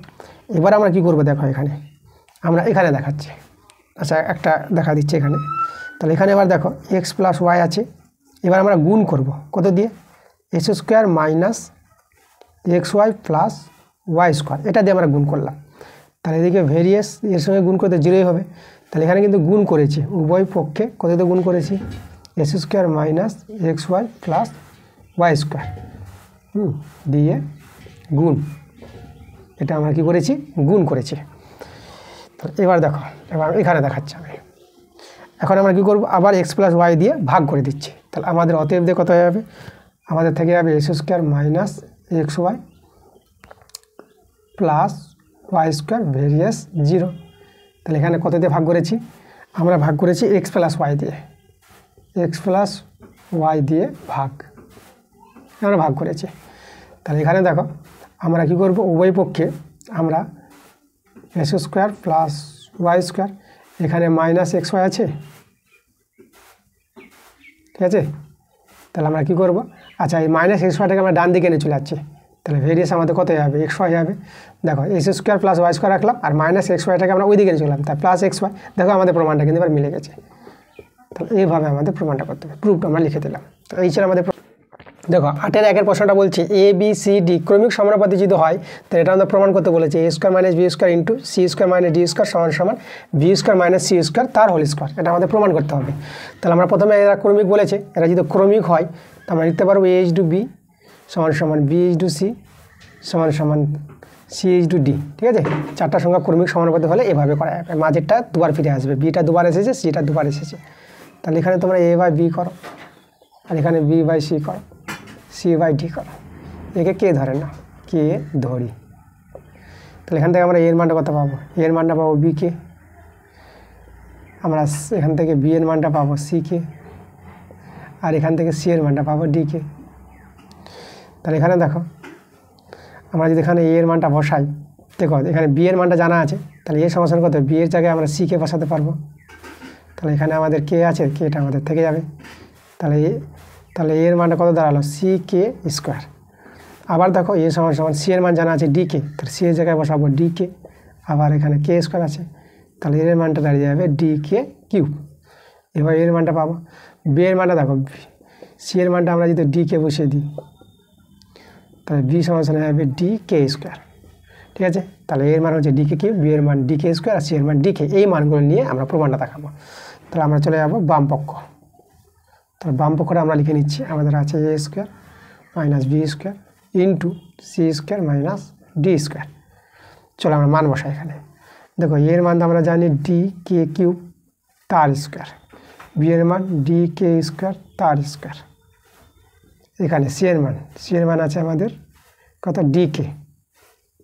এবার আমরা কী করবো দেখো, এখানে আমরা এখানে দেখাচ্ছি। আচ্ছা, একটা দেখা দিচ্ছে এখানে। তাহলে এখানে এবার দেখো এক্স প্লাস ওয়াই আছে, এবার আমরা গুণ করব কত দিয়ে, x square minus x Y plus Y square, এটা দিয়ে আমরা গুণ করলাম। তাহলে এদিকে ভেরিয়েস এর সঙ্গে গুণ করতে জিরোই হবে। তাহলে এখানে কিন্তু গুণ করেছি, উভয় পক্ষে কত দিয়ে গুণ করেছি, x square minus x Y plus Y square দিয়ে গুণ, এটা আমরা কি করেছি, গুণ করেছি। এবার দেখো, এবার এখানে দেখাচ্ছি আমি। এখন আমরা কী করবো, আবার এক্স প্লাস ওয়াই দিয়ে ভাগ করে দিচ্ছি। তাহলে আমাদের অতএব দিয়ে কত হয়ে যাবে, আমাদের থেকে যাবে X square minus x Y plus Y square varies 0। তাহলে এখানে কত দিয়ে ভাগ করেছি, আমরা ভাগ করেছি এক্স প্লাস ওয়াই দিয়ে, এক্স প্লাস ওয়াই দিয়ে ভাগ, আমরা ভাগ করেছি। তাহলে এখানে দেখো আমরা কী করবো, উভয় পক্ষে আমরা x square plus Y square, এখানে মাইনাস এক্স ওয়াই আছে, ঠিক আছে। তাহলে আমরা কী করবো, আচ্ছা এই মাইনাস এক্স ওয়াইটাকে আমরা ডান দিকে নিয়ে চলে যাচ্ছি। তাহলে ভেরিয়েস আমাদের কত যাবে, এক্স ওয়াই যাবে। দেখো x square plus Y square রাখলাম, আর মাইনাস এক্স ওয়াইটাকে আমরা ওই দিকে নিয়ে চললাম, তাই প্লাস এক্স ওয়াই। দেখো আমাদের প্রমাণটা কিন্তু এবার মিলে গেছে। তাহলে এইভাবে আমাদের প্রমাণটা করতে হবে, প্রুফটা আমরা লিখে দিলাম। তো এই ছিল আমাদের। দেখো 8-এর 1-এর প্রশ্নটা বলছে এ বি সি ডি ক্রমিক সমানুপাতি যদি হয়, তাহলে এটা আমাদের প্রমাণ করতে বলেছে, A square minus B square into C square minus D square সমান সমান B square minus C square তার হোল স্কোয়ার, এটা আমাদের প্রমাণ করতে হবে। তাহলে আমরা প্রথমে এরা ক্রমিক বলেছে, এরা যদি ক্রমিক হয় তো আমরা লিখতে পারবো এ এইচ টু বি সমান সমান বি এইচ টু সি সমান সমান সি এইচ টু ডি। ঠিক আছে, চারটা সংখ্যা ক্রমিক সমানুপাতি হলে এভাবে করা যাবে, মাঝেরটা দুবার ফিরে আসবে, বিটা দুবার এসেছে, সিটা দুবার এসেছে। তাহলে এখানে তোমরা এ বাই বি করো, আর এখানে বি বাই সি করো, সি বাই ডি করো, একে কে ধরে না, কে ধরি। তাহলে এখান থেকে আমরা এর মানটা কত পাবো, এর মানটা পাবো বিকে, আমরা এখান থেকে বি এর মানটা পাবো সিকে, আর এখান থেকে সি এর মানটা পাবো ডিকে। তাহলে এখানে দেখো আমরা যদি এখানে এর মানটা বসাই, দেখো এখানে বি এর মানটা জানা আছে, তাহলে এর সমাধান কত, বি এর জায়গায় আমরা সিকে বসাতে পারবো। তাহলে এখানে আমাদের কে আছে, কেটা আমাদের থেকে যাবে। তাহলে এর মানটা কত দাঁড়ালো, সি কে স্কোয়ার। আবার দেখো এ সমান সমান সি এর মান জানা আছে ডিকে, তাহলে সি এর জায়গায় বসাবো ডিকে, আবার এখানে কে স্কোয়ার আছে, তাহলে এর মানটা দাঁড়িয়ে যাবে ডিকে কিউব। এবার এর মানটা পাবো, বি এর মানটা দেখো, সি এর মানটা আমরা যদি ডিকে বসিয়ে দিই, তাহলে বি সমান সমান হবে ডি কে স্কোয়ার। ঠিক আছে, তাহলে এর মান হচ্ছে ডিকে কিউব, বি এর মান ডিকে স্কোয়ার, আর সি এর মান ডিকে। এই মানগুলো নিয়ে আমরা প্রমাণটা দেখাবো। তাহলে আমরা চলে যাবো বাম পক্ষ। তাহলে বাম পক্ষটা আমরা লিখে নিচ্ছি, আমাদের আছে A square minus B square into C square minus D square. চলো আমরা মান বসাই এখানে। দেখো এর মান আমরা জানি ডি কে কিউব তার স্কোয়ার, বি এর মান ডি কে স্কোয়ার তার স্কোয়ার, এখানে সি এর মান আছে আমাদের কত, ডি কে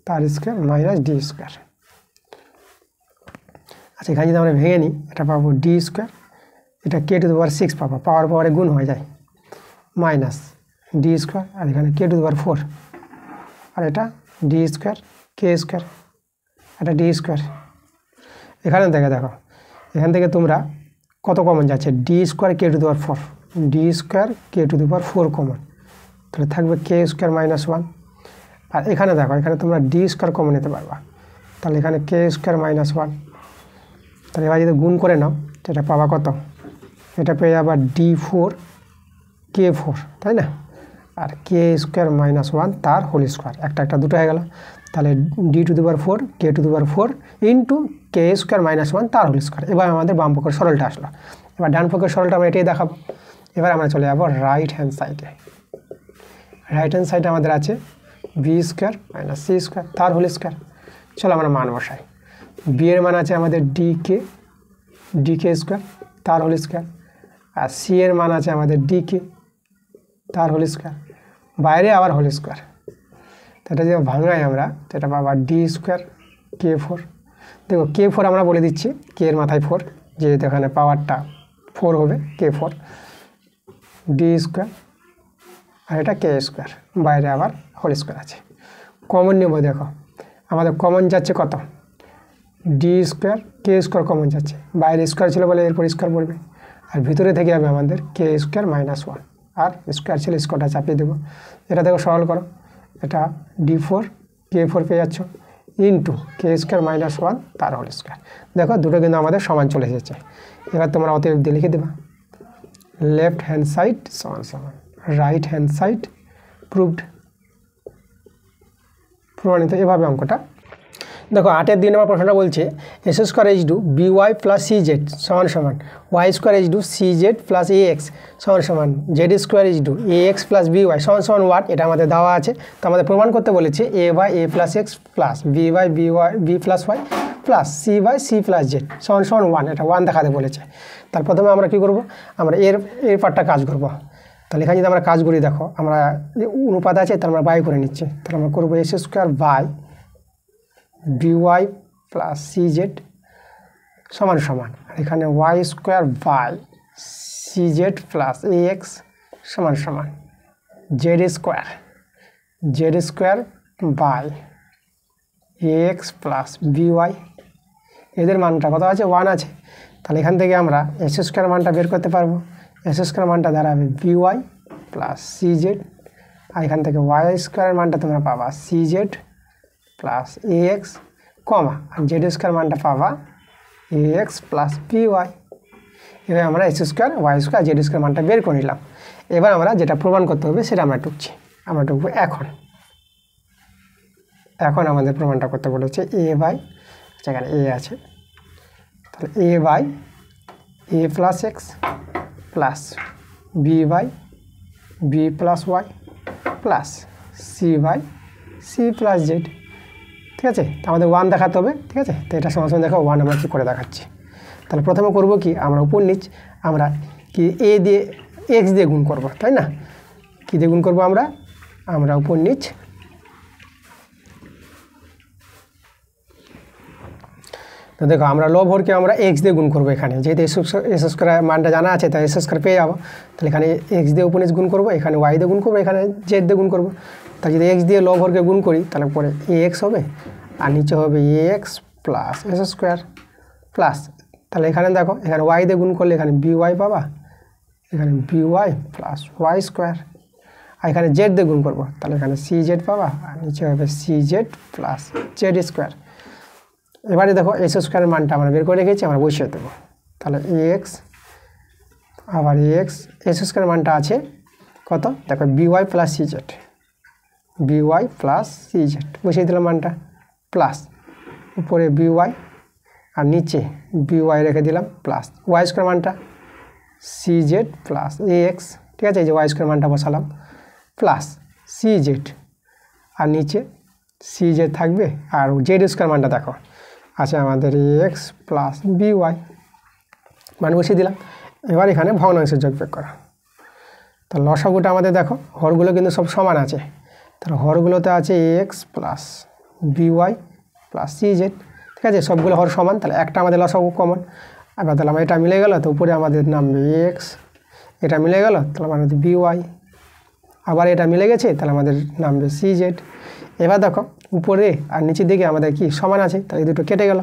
তার স্কোয়ার মাইনাস ডি স্কোয়ার। আচ্ছা, এখানে যদি আমরা ভেঙে নিই, এটা পাবো ডি স্কোয়ার, এটা কে টু দি পাওয়ার 6 পাবো, পাওয়ার পাওয়ারে গুণ হয়ে যায়, মাইনাস ডি স্কোয়ার, আর এখানে কে টু দি পাওয়ার 4, আর এটা ডি স্কোয়ার কে স্কোয়ার, এটা ডি স্কোয়ার। এখানে দেখো এখান থেকে তোমরা কত কমন যাচ্ছে, D square K two the power 4, D square K two the power 4 common, তাহলে থাকবে কে স্কোয়ার মাইনাস 1। আর এখানে দেখো এখানে তোমরা ডি স্কোয়ার কমন নিতে পারবা, তাহলে এখানে কে স্কোয়ার মাইনাস 1। তাহলে এবার যদি গুণ করে নাও, এটা পাবা কত, এটা পেয়ে যাবা D4 K4, তাই না, আর কে স্কোয়ার মাইনাস 1 তার হোল স্কোয়ার, একটা দুটো হয়ে গেল। তাহলে D two the power 4 K two the power 4 into k square minus 1 তার হোল স্কোয়ার। এবার আমাদের বাম পক্ষের সরলটা আসলো। এবার ডান পক্ষের সরলটা আমরা এটাই দেখাবো। এবার আমরা চলে যাবো রাইট হ্যান্ড সাইডে। রাইট হ্যান্ড সাইডে আমাদের আছে b square minus C square তার হোল স্কোয়ার। চলো আমরা মান বসাই। বি এর মান আছে আমাদের ডিকে স্কোয়ার তার হোল স্কোয়ার, আর সি এর মান আছে আমাদের ডিকে তার হোল স্কোয়ার, বাইরে আবার হোল স্কোয়ার। তো এটা যে ভাঙাই আমরা, সেটা পাবো ডি স্কোয়ার K4। দেখো K4 আমরা বলে দিচ্ছি, কে এর মাথায় 4, যেহেতু এখানে পাওয়ারটা 4 হবে, K4 ডি স্কোয়ার, আর এটা কে স্কোয়ার, বাইরে আবার হোল স্কোয়ার আছে। কমন নেব, দেখো আমাদের কমন যাচ্ছে কত, ডি স্কোয়ার, কে স্কোয়ার কমন যাচ্ছে, বাইরে স্কোয়ার ছিল বলে এরপর স্কোয়ার পড়বে, আর ভিতরে থেকে যাবে আমাদের কে স্কোয়ার -1, আর স্কোয়ার ছিল স্কোয়ারটা চাপিয়ে দেবো। এটা দেখো সরল করো, এটা d4 k4 পেয়ে যাচ্ছ ইন্টু কে স্কোয়ার -1 তার হোল স্কোয়ার। দেখো দুটো কিন্তু আমাদের সমান চলে এসেছে। এবার তোমরা অতএব দিয়ে লিখে দেবা লেফট হ্যান্ড সাইড সমান সমান রাইট হ্যান্ড সাইড প্রুভড, প্রমাণিত। এভাবে অঙ্কটা দেখো 8-এর 2 নম্বর প্রশ্নটা বলছে এস স্কোয়ার এইচ ডু বিওয়াই প্লাস সি জেড সমান সমান ওয়াই স্কোয়ার এইচ ডু c z plus a x সমান সমান জেড স্কোয়ার এইচ ডু এ এক্স প্লাস বিওয়াই সমান সমান ওয়াট। এটা আমাদের দেওয়া আছে, তো আমাদের প্রমাণ করতে বলেছে A by A plus X plus B by B plus Y plus C by C plus Z সমান সমান 1। এটা 1 দেখাতে বলেছে। তার প্রথমে আমরা কী করব, আমরা এর পার্টটা কাজ করব। তাহলে এখানে যদি আমরা কাজ করি, দেখো আমরা অনুপাত আছে তার আমরা বাই করে নিচ্ছি, তাহলে আমরা করবো x square by b y plus C z সমান সমান, আর এখানে y square by c z plus a x সমান সমান z square by a x plus b y. এদের মানটা কত আছে, 1 আছে। তাহলে এখান থেকে আমরা এস স্কোয়ার মানটা বের করতে পারবো। এস স্কোয়ার মানটা দাঁড়াবে বিওয়াই প্লাস সি জেড, আর এখান থেকে ওয়াই স্কোয়ারের মানটা তোমরা পাবা c z plus a x comma, আর জেড স্কোয়ার মানটা পাবা এ এক্স প্লাস বিওয়াই। এবার আমরা x square y square z square মানটা বের করে নিলাম। এবার আমরা যেটা প্রমাণ করতে হবে সেটা আমরা টুকবো এখন আমাদের প্রমাণটা করতে বলেছে এ বাই, যেখানে এ আছে, তাহলে A by A plus X plus B by B plus Y plus C by C plus Z. ঠিক আছে, তো আমাদের 1 দেখাতে হবে। ঠিক আছে, তো এটা সমান সমান দেখো 1 আমরা কী করে দেখাচ্ছি। তাহলে প্রথমে করব কি, আমরা উপর নিচ আমরা কি এ দিয়ে এক্স দিয়ে গুণ করব, তাই না? কী দিয়ে গুণ করবো আমরা উপর নিচ, তো দেখো আমরা লব হরকে আমরা এক্স দিয়ে গুণ করবো। এখানে যেহেতু এস স্কোয়ার মানটা জানা আছে, তাই এস স্কোয়ার পেয়ে যাবো। তাহলে এখানে এক্স দিয়ে উপর নিচ গুণ করবো, এখানে ওয়াই দিয়ে গুণ করবো, এখানে জেড দিয়ে গুণ করবো। তাই যদি এক্স দিয়ে লব হরকে গুণ করি তাহলে পরে এ এক্স হবে, আর নিচে হবে A x plus S square plus, তাহলে এখানে দেখো এখানে ওয়াই দিয়ে গুণ করলে এখানে বি ওয়াই পাবা, এখানে B Y plus Y square, আর এখানে জেড দিয়ে গুণ করবো, তাহলে এখানে সি জেড পাবা, আর নিচে হবে c z plus z square. এবারে দেখো এস স্কোয়ারের মানটা আমরা বের করে রেখেছি, আমরা বসিয়ে দেবো। তাহলে এ এক্স আবার এ এক্স, এস স্কোয়ারের মানটা আছে কত, দেখো b y plus C z, b y plus C z বসিয়ে দিলাম মানটা, প্লাস উপরে বিওয়াই আর নিচে বিওয়াই রেখে দিলাম, প্লাস ওয়াই স্কোয়ার মানটা C z plus a x. ঠিক আছে, এই যে ওয়াই স্কোয়ার মানটা বসালাম, প্লাস সি জেড আর নিচে সি জেড থাকবে, আর জেড স্কোয়ার মানটা দেখো আছে আমাদের এ এক্স প্লাস বিওয়াই, মান বসিয়ে দিলাম। এবার এখানে ভগ্নাংশের যোগ বিয়োগ করা। তো লসাগুটা আমাদের দেখো হরগুলো কিন্তু সব সমান আছে, তাহলে হরগুলোতে আছে A x plus B Y plus C Z. ঠিক আছে, সবগুলো হর সমান, তাহলে একটা আমাদের লসাগু কমন। এবার তাহলে আমার এটা মিলে গেল, তো উপরে আমাদের নামবে এ এক্স, এটা মিলে গেল তাহলে আমাদের বিওয়াই, আবার এটা মিলে গেছে তাহলে আমাদের নামবে সি জেড। এবার দেখো উপরে আর নিচের দিকে আমাদের কি সমান আছে, তাহলে এই দুটো কেটে গেল,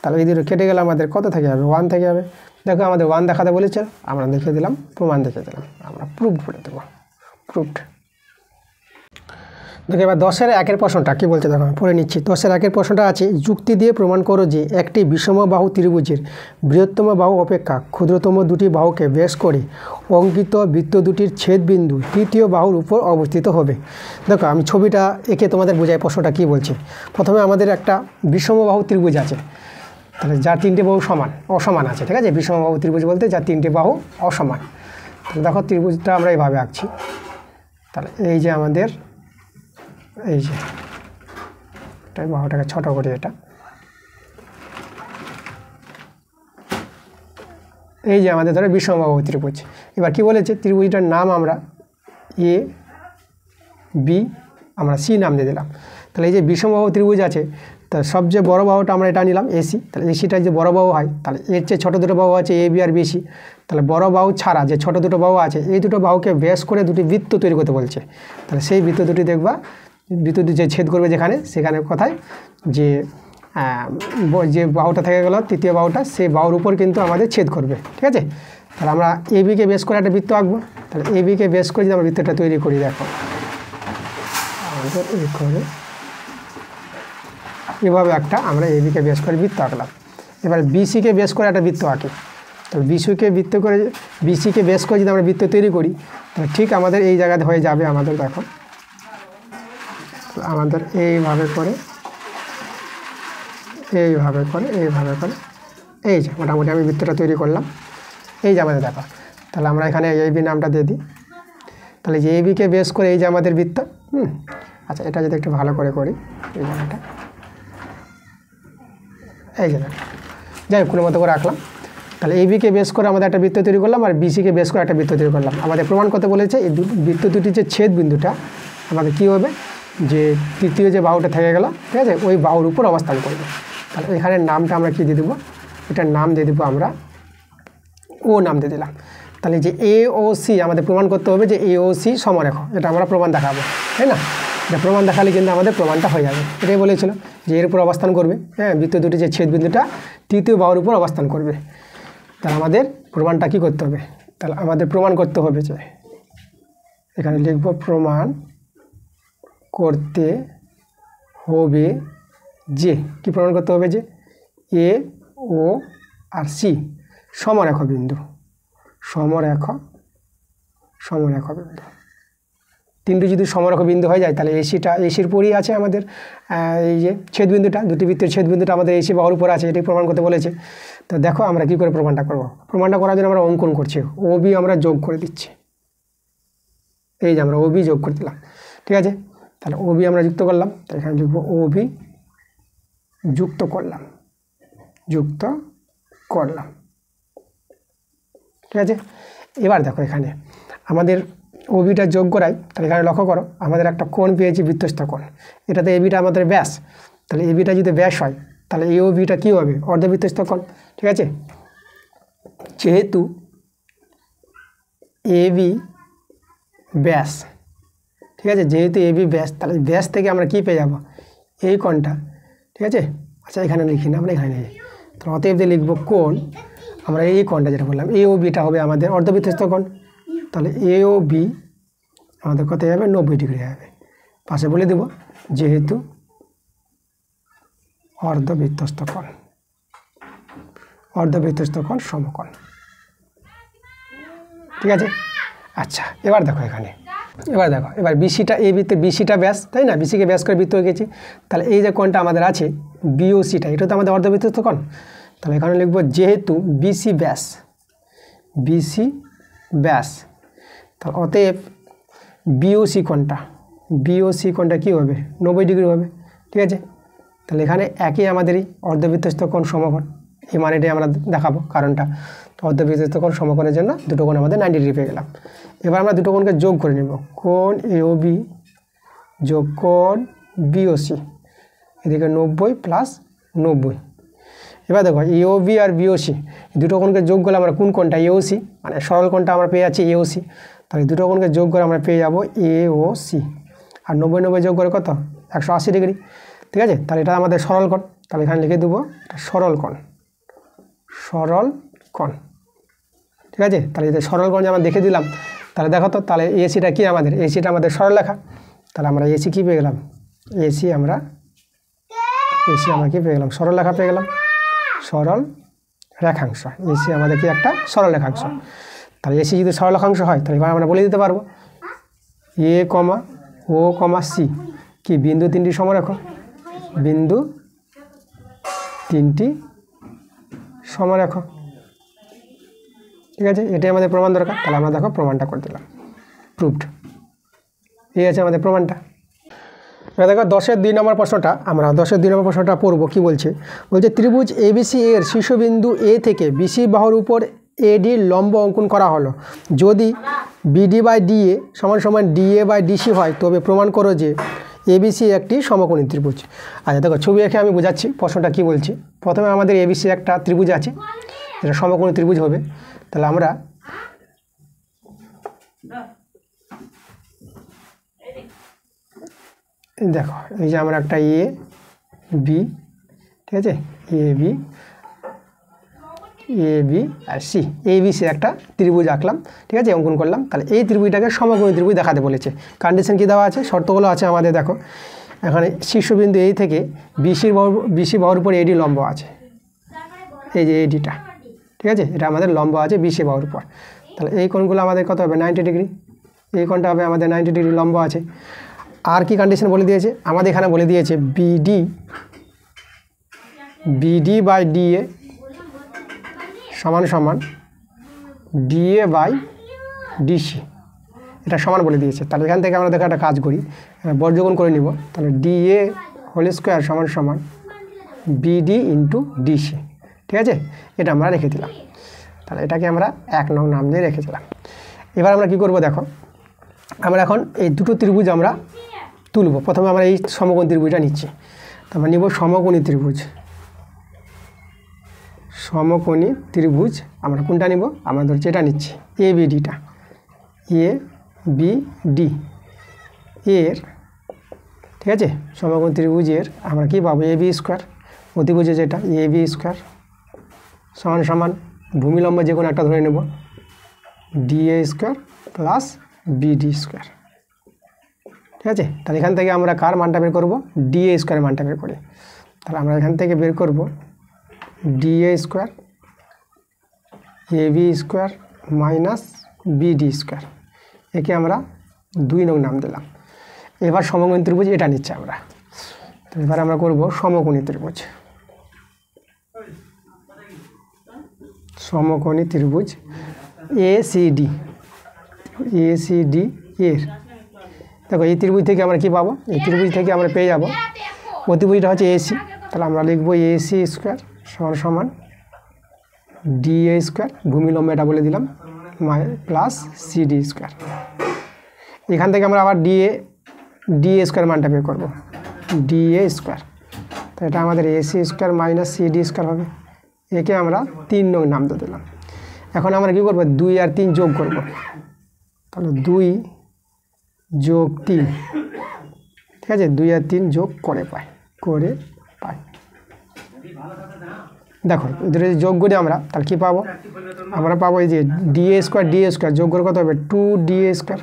তাহলে এই দুটো কেটে গেলে আমাদের কত থেকে যাবে, 1 থেকে যাবে। দেখো আমাদের 1 দেখাতে বলেছে, আমরা দেখিয়ে দিলাম, প্রমাণ দেখিয়ে দিলাম, আমরা প্রুভ করে দেবো, প্রুভড। দেখো এবার 10-এর 1-এর প্রশ্নটা কী বলছে দেখো, পড়ে নিচ্ছি। 10-এর 1-এর প্রশ্নটা আছে, যুক্তি দিয়ে প্রমাণ করো যে একটি বিষমবাহু ত্রিভুজের বৃহত্তম বাহু অপেক্ষা ক্ষুদ্রতম দুটি বাহুকে বেশ করে অঙ্কিত বৃত্ত দুটির ছেদবিন্দু তৃতীয় বাহুর উপর অবস্থিত হবে। দেখো আমি ছবিটা এঁকে তোমাদের বোঝাই প্রশ্নটা কী বলছে। প্রথমে আমাদের একটা বিষমবাহু ত্রিভুজ আছে, তাহলে যার 3টে বাহু অসমান আছে। ঠিক আছে, বিষমবাহু ত্রিভুজ বলতে যার 3টে বাহু অসমান। তাহলে দেখো ত্রিভুজটা আমরা এইভাবে আঁকছি, তাহলে এই যে আমাদের এই যে এটাই বাহুটাকে ছোট করি, এটা এই যে আমাদের ধরো বিষমবাহু ত্রিভুজ। এবার কি বলেছে, ত্রিভুজটার নাম আমরা এ বি আমরা সি নাম দিয়ে দিলাম। তাহলে এই যে বিষমবাহু ত্রিভুজ আছে, তা সবচেয়ে বড় বাহুটা আমরা এটা নিলাম এসি, তাহলে এসিটা যে বড় বাহু হয়, তাহলে এর চেয়ে ছোটো দুটো বাহু আছে এ বি আর বিসি। তাহলে বড় বাহু ছাড়া যে ছোটো দুটো বাহু আছে, এই দুটো বাহুকে বেশ করে দুটি বৃত্ত তৈরি করতে বলছে। তাহলে সেই বৃত্ত দুটি দেখবা বৃত্ত যে ছেদ করবে যেখানে সেখানে কোথায় যে যে বাহুটা থেকে গেল তৃতীয় বাহুটা সেই বাহুর উপর কিন্তু আমাদের ছেদ করবে। ঠিক আছে, তাহলে আমরা এবিকে বেস করে একটা বৃত্ত আঁকবো। তাহলে এবিকে বেস করে যদি আমরা বৃত্তটা তৈরি করি, দেখো আমাদের এই করে এভাবে একটা আমরা এবিকে বেস করে বৃত্ত আঁকলাম। এবার বিসিকে বেস করে একটা বৃত্ত আঁকি। তো বিসিকে বেস করে যদি আমরা বৃত্ত তৈরি করি তাহলে ঠিক আমাদের এই জায়গাতে হয়ে যাবে আমাদের, দেখো আমাদের এইভাবে করে এই যে মোটামুটি আমি বৃত্তটা তৈরি করলাম। এই যে আমাদের দেখো, তাহলে আমরা এখানে এবি নামটা দিয়ে দিই। তাহলে যে এবিকে বেস করে এই যে আমাদের বৃত্ত। আচ্ছা, এটা যদি একটু ভালো করে করি, এই জায়গাটা এই যে যাই হোক কোনো মতো করে রাখলাম। তাহলে এবিকে বেস করে আমাদের একটা বৃত্ত তৈরি করলাম আর বিসিকে বেস করে একটা বৃত্ত তৈরি করলাম। আমাদের প্রমাণ করতে বলেছে এই বৃত্ত দুটির যে ছেদ বিন্দুটা আমাদের কী হবে, যে তৃতীয় যে বাহুটা থেকে গেল, ঠিক আছে, ওই বাহুর উপর অবস্থান করবে। তাহলে এখানে নামটা আমরা কী দিয়ে দেবো, এটার নাম দিয়ে দেবো আমরা ও নাম দিয়ে দিলাম। তাহলে যে এ ও সি আমাদের প্রমাণ করতে হবে যে এ ও সি সমরেখ, এটা আমরা প্রমাণ দেখাবো, তাই না? এটা প্রমাণ দেখালে কিন্তু আমাদের প্রমাণটা হয়ে যাবে। এটাই বলেছিল যে এর উপর অবস্থান করবে, হ্যাঁ, বৃত্ত দুটি যে ছেদ বিন্দুটা তৃতীয় বাহুর উপর অবস্থান করবে। তাহলে আমাদের প্রমাণটা কী করতে হবে, তাহলে আমাদের প্রমাণ করতে হবে যে এখানে লিখব প্রমাণ করতে হবে যে কি প্রমাণ করতে হবে, যে এ ও আর সি সমরেখ বিন্দু, সমরেখ বিন্দু। তিনটি যদি সমরেখ বিন্দু হয়ে যায় তাহলে এসির পরই আছে আমাদের এই যে ছেদবিন্দুটা, দুটি বৃত্তের ছেদবিন্দুটা আমাদের এসি বাহুর উপর আছে, এটাই প্রমাণ করতে বলেছে। তো দেখো আমরা কি করে প্রমাণটা করব। প্রমাণটা করার জন্য আমরা অঙ্কন করছি, ওবি আমরা যোগ করে দিচ্ছি। এই যে আমরা ওবি যোগ করে দিলাম, ঠিক আছে। তাহলে ওবি আমরা যুক্ত করলাম, তাহলে এখানে লিখব ওবি যুক্ত করলাম, ঠিক আছে। এবার দেখো এখানে আমাদের ওবিটা যোগ করাই, তাহলে এখানে লক্ষ্য করো আমাদের একটা কোণ পেয়েছি, বৃত্তস্থ কোণ। এটাতে এবিটা আমাদের ব্যাস, তাহলে এবিটা যদি ব্যাস হয় তাহলে এই ওবিটা কী হবে, অর্ধবৃত্তস্থ কোণ, ঠিক আছে। যেহেতু এবি ব্যাস, ঠিক আছে, যেহেতু এবি ব্যাস, তাহলে ব্যাস থেকে আমরা কী পেয়ে যাব, এই কোণটা, ঠিক আছে। আচ্ছা এখানে লিখি না, আমরা এখানে লিখি, তো অতএব যে লিখব কোণ, আমরা এই কোণটা যেটা বললাম এ ও বিটা হবে আমাদের অর্ধবৃত্তস্থ কোণ। তাহলে এ ও বি আমাদের কত যাবে, 90 ডিগ্রি হবে। পাশে বলে দেব যেহেতু অর্ধবৃত্তস্থ কোণ সমকোণ, ঠিক আছে। আচ্ছা এবার দেখো এবার বিসিটা এ বৃত্তে বিসিটা ব্যাস, তাই না, বিসিকে ব্যাস করে বৃত্ত এঁকেছি। তাহলে এই যে কোণটা আমাদের আছে বিওসিটা, এটা তো আমাদের অর্ধবৃত্তস্থ কোণ। তাহলে এখানে লিখব যেহেতু বিসি ব্যাস, তাহলে অতএব বিওসি কোণটা কী হবে, 90 ডিগ্রি হবে, ঠিক আছে। তাহলে এখানে একই আমাদেরই অর্ধবৃত্তস্থ কোণ সমকোণ, এই মানেটাই আমরা দেখাবো কারণটা। অর্ধবৃত্তস্থ কোণ সমকোণের জন্য দুটো কোণ আমাদের 90 ডিগ্রি পেয়ে গেলাম। এবার আমরা দুটো কোণকে যোগ করে নেব, কোণ এওবি যোগ কোণ বিওসি, এদিকে 90 প্লাস 90। এবার দেখো এওবি আর বিওসি দুটো কোণকে যোগ করলে আমরা কোন কোণটা, এওসি, মানে সরল কোণটা আমরা পেয়ে যাচ্ছি এওসি। তাহলে দুটো কোণকে যোগ করে আমরা পেয়ে যাব এওসি, আর 90 যোগ করে কত, 180 ডিগ্রি, ঠিক আছে। তাহলে এটা আমাদের সরল কোণ, তাহলে এখানে লিখে দেবো সরল কোণ, ঠিক আছে। তাহলে যদি সরল কোণ আমরা দেখে দিলাম, তাহলে দেখো তো, তাহলে এসিটা কি আমাদের, এসিটা আমাদের সরলরেখা। তাহলে আমরা এসি কী পেয়ে গেলাম, এসি আমরা কী পেয়ে গেলাম, সরলরেখা পেয়ে গেলাম, সরল রেখাংশ। এসি আমাদের কি একটা সরল রেখাংশ। তাহলে এসি যদি সরল রেখাংশ হয় তাহলে এবার আমরা বলে দিতে পারবো এ কমা ও কমা সি কি বিন্দু তিনটি সমরেখ, বিন্দু তিনটি সমরেখ, ঠিক আছে। এটাই আমাদের প্রমাণ দরকার। তাহলে আমরা দেখো প্রমাণটা করে দিলাম, প্রুভড। এই আছে আমাদের প্রমাণটা। এবার দেখো 10-এর 2 নম্বর প্রশ্নটা, আমরা 10-এর 2 নম্বর প্রশ্নটা পড়বো। কি বলছে ত্রিভুজ এবিসি এর শীর্ষবিন্দু এ থেকে বিসি বাহুর উপর এডির লম্ব অঙ্কন করা হলো। যদি বিডি বাই ডিএ সমান ডিএ বাই ডিসি হয় তবে প্রমাণ করো যে এবিসি একটি সমকোণী ত্রিভুজ। আচ্ছা দেখো ছবি এঁকে আমি বোঝাচ্ছি প্রশ্নটা কি বলছি। প্রথমে আমাদের এবিসি একটা ত্রিভুজ আছে, এটা সমকোণী ত্রিভুজ হবে। তাহলে আমরা দেখো এই যে আমরা একটা এ বি, ঠিক আছে, A B R C, A B C একটা ত্রিভুজ আঁকলাম, ঠিক আছে, অঙ্কন করলাম। তাহলে এই ত্রিভুজটাকে সমকোণী ত্রিভুজ দেখাতে বলেছে। কন্ডিশন কী দেওয়া আছে, শর্তগুলো আছে আমাদের। দেখো এখানে শীর্ষবিন্দু এই থেকে বিসি বাহুর উপর এডি লম্ব আছে, এই যে এডিটা, ঠিক আছে, এটা আমাদের লম্ব আছে বিসি বাহুর উপর। তাহলে এই কোণগুলো আমাদের কত হবে, 90 ডিগ্রি। এই কোণটা হবে আমাদের 90 ডিগ্রি লম্ব আছে। আর কি কন্ডিশন বলে দিয়েছে আমাদের, এখানে বলে দিয়েছে বিডি বাই ডিএ সমান সমান ডিএ বাই ডিসি, এটা সমান বলে দিয়েছে। তাহলে এখান থেকে আমরা দেখো একটা কাজ করি, বর্গমূল করে নিব। তাহলে ডিএ হোল স্কোয়ার সমান সমান বিডি ইন্টু ডিসি, ঠিক আছে, এটা আমরা রেখে দিলাম। তাহলে এটাকে আমরা 1 নং নাম দিয়ে রেখে দিলাম। এবার আমরা কি করব, দেখো আমরা এখন এই দুটো ত্রিভুজ আমরা তুলব। প্রথমে আমরা এই সমকোণী ত্রিভুজটা নিচ্ছি, তারপর নিব সমকোণী ত্রিভুজ। সমকোণী ত্রিভুজ আমরা কোনটা নিব, আমরা ধরছি এটা নিচ্ছি, A B ডিটা, A B D এর, ঠিক আছে, সমকোণী ত্রিভুজের আমরা কী পাবো, এ বি স্কোয়ার, অতিভুজে যেটা এ বি স্কোয়ার সমান সমান ভূমিলম্ব যে কোনো একটা ধরে নেব, DA square plus BD square, ঠিক আছে। তাহলে এখান থেকে আমরা কার মানটা বের করব, ডিএ স্কোয়ারের মানটা বের করি। তাহলে আমরা এখান থেকে বের করব DA square A B square minus BD square, একে আমরা 2 নং নাম দিলাম। এবার সমকোণী ত্রিভুজ এটা নিচ্ছে আমরা। তো এবার আমরা করব সমকোণী ত্রিভুজ। সমকোণী ত্রিভুজ এসিডি এর, দেখো এই ত্রিভুজ থেকে আমরা কি পাবো, এই ত্রিভুজ থেকে আমরা পেয়ে যাব অতিভুজটা হচ্ছে এসি। তাহলে আমরা লিখব এসি স্কোয়ার সমান সমান ডিএ স্কোয়ার, ভূমিলম্ব এটা বলে দিলাম, প্লাস সিডি স্কোয়ার। এখান থেকে আমরা আবার ডিএ স্কোয়ার মানটা বের করবো, ডিএ স্কোয়ার। তো এটা আমাদের AC square minus CD square হবে, একে আমরা 3 নং নাম দিয়ে দিলাম। এখন আমরা কী করবো, 2 আর 3 যোগ করব। তাহলে 2 যোগ 3, ঠিক আছে, 2 আর 3 যোগ করে পাই। দেখো এদের যোগ করি আমরা, তাহলে কী পাবো, আমরা পাবো এই যে ডিএ স্কোয়ার যোগ করে কত হবে, 2 ডিএ স্কোয়ার।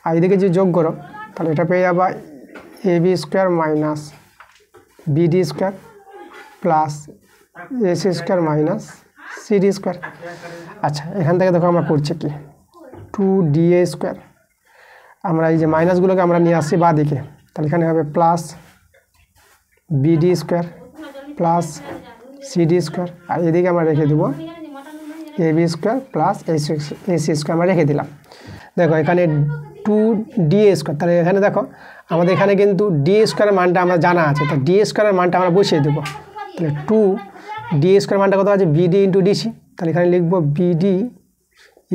আর এদিকে যে যোগ করো, তাহলে এটা পেয়ে যাবা A B square minus BD square plus AC square minus CD square. আচ্ছা এখান থেকে দেখো আমরা করছি কি, 2 ডিএ স্কোয়ার, আমরা এই যে মাইনাসগুলোকে আমরা নিয়ে আসছি বাঁ দিকে। তাহলে এখানে হবে plus BD square plus CD square, আর এদিকে আমরা রেখে দেবো A B square plus AC square আমরা রেখে দিলাম। দেখো এখানে 2 ডিএ স্কোয়ার, তাহলে এখানে দেখো আমাদের এখানে কিন্তু ডিএ স্কোয়ারের মানটা আমরা জানা আছে, তো ডিএ স্কোয়ারের মানটা আমরা বসিয়ে দেবো। তাহলে 2 ডিএ স্কোয়ার মানটা কত আছে, বিডি ইন্টু ডিসি। তাহলে এখানে লিখবো বিডি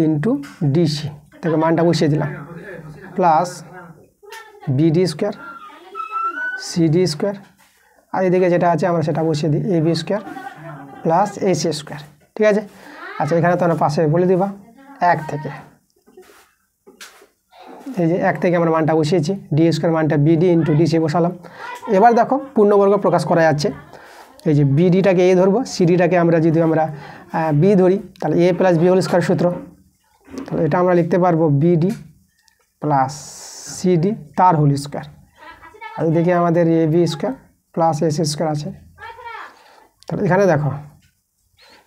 ইন্টু ডিসি, তাকে মানটা বসিয়ে দিলাম, plus BD square CD square, আর এদিকে যেটা আছে আমরা সেটা বসিয়ে দিই, A B square plus AC square, ঠিক আছে। আচ্ছা এখানে তো আমরা পাশে বলে দিবা 1 থেকে, এই যে 1 থেকে আমরা মানটা বসিয়েছি, ডি স্কোয়ার মানটা বিডি ইন্টু ডিসি বসালাম। এবার দেখো পূর্ণবর্গ প্রকাশ করা যাচ্ছে, এই যে বিডিটাকে এ ধরবো, সিডিটাকে আমরা যদি আমরা বি ধরি, তাহলে A plus B whole square সূত্র। তাহলে এটা আমরা লিখতে পারবো বিডি প্লাস সিডি তার হোল স্কোয়ার, আর এদিকে আমাদের A B square plus AC square আছে। তাহলে এখানে দেখো,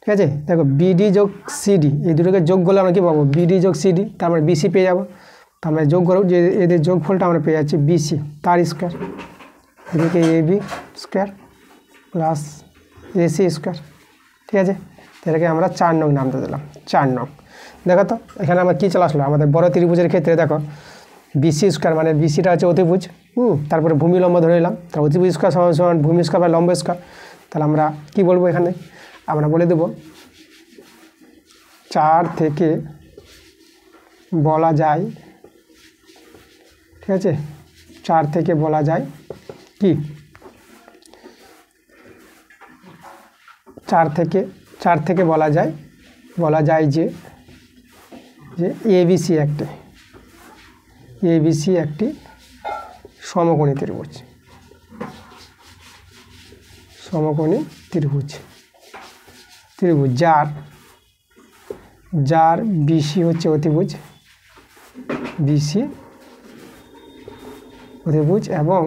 ঠিক আছে, দেখো বিডি যোগ সিডি এই দুটোকে যোগ করলে আমরা কী পাবো, বিডি যোগ সিডি, তার আমরা বিসি পেয়ে যাবো। তো আমরা যোগ করব, যে এদের যোগফলটা আমরা পেয়ে যাচ্ছি বিসি তার স্কোয়ার, এদিকে A B square plus AC square, ঠিক আছে। এটাকে আমরা 4 নং নাম দিয়ে দিলাম, 4 নং। দেখো তো এখানে আমরা কী চলে আসলো, আমাদের বড় ত্রিভুজের ক্ষেত্রে দেখো বিসি স্কোয়ার মানে বিসিটা হচ্ছে অতিভুজ, তারপরে ভূমিলম্ব ধরে নিলাম, তাহলে অতিভুজ স্কোয়ার সমান সমান ভূমি স্কোয়ার বা লম্ব স্কোয়ার। তাহলে আমরা কী বলবো, এখানে আমরা বলে দেবো 4 থেকে বলা যায়, ঠিক আছে, 4 থেকে বলা যায় কি, 4 থেকে বলা যায় যে এবিসি একটি সমকোণী ত্রিভুজ, সমকোণী ত্রিভুজ, ত্রিভুজ যার বিসি হচ্ছে অতিভুজ, বিসি অতিভুজ এবং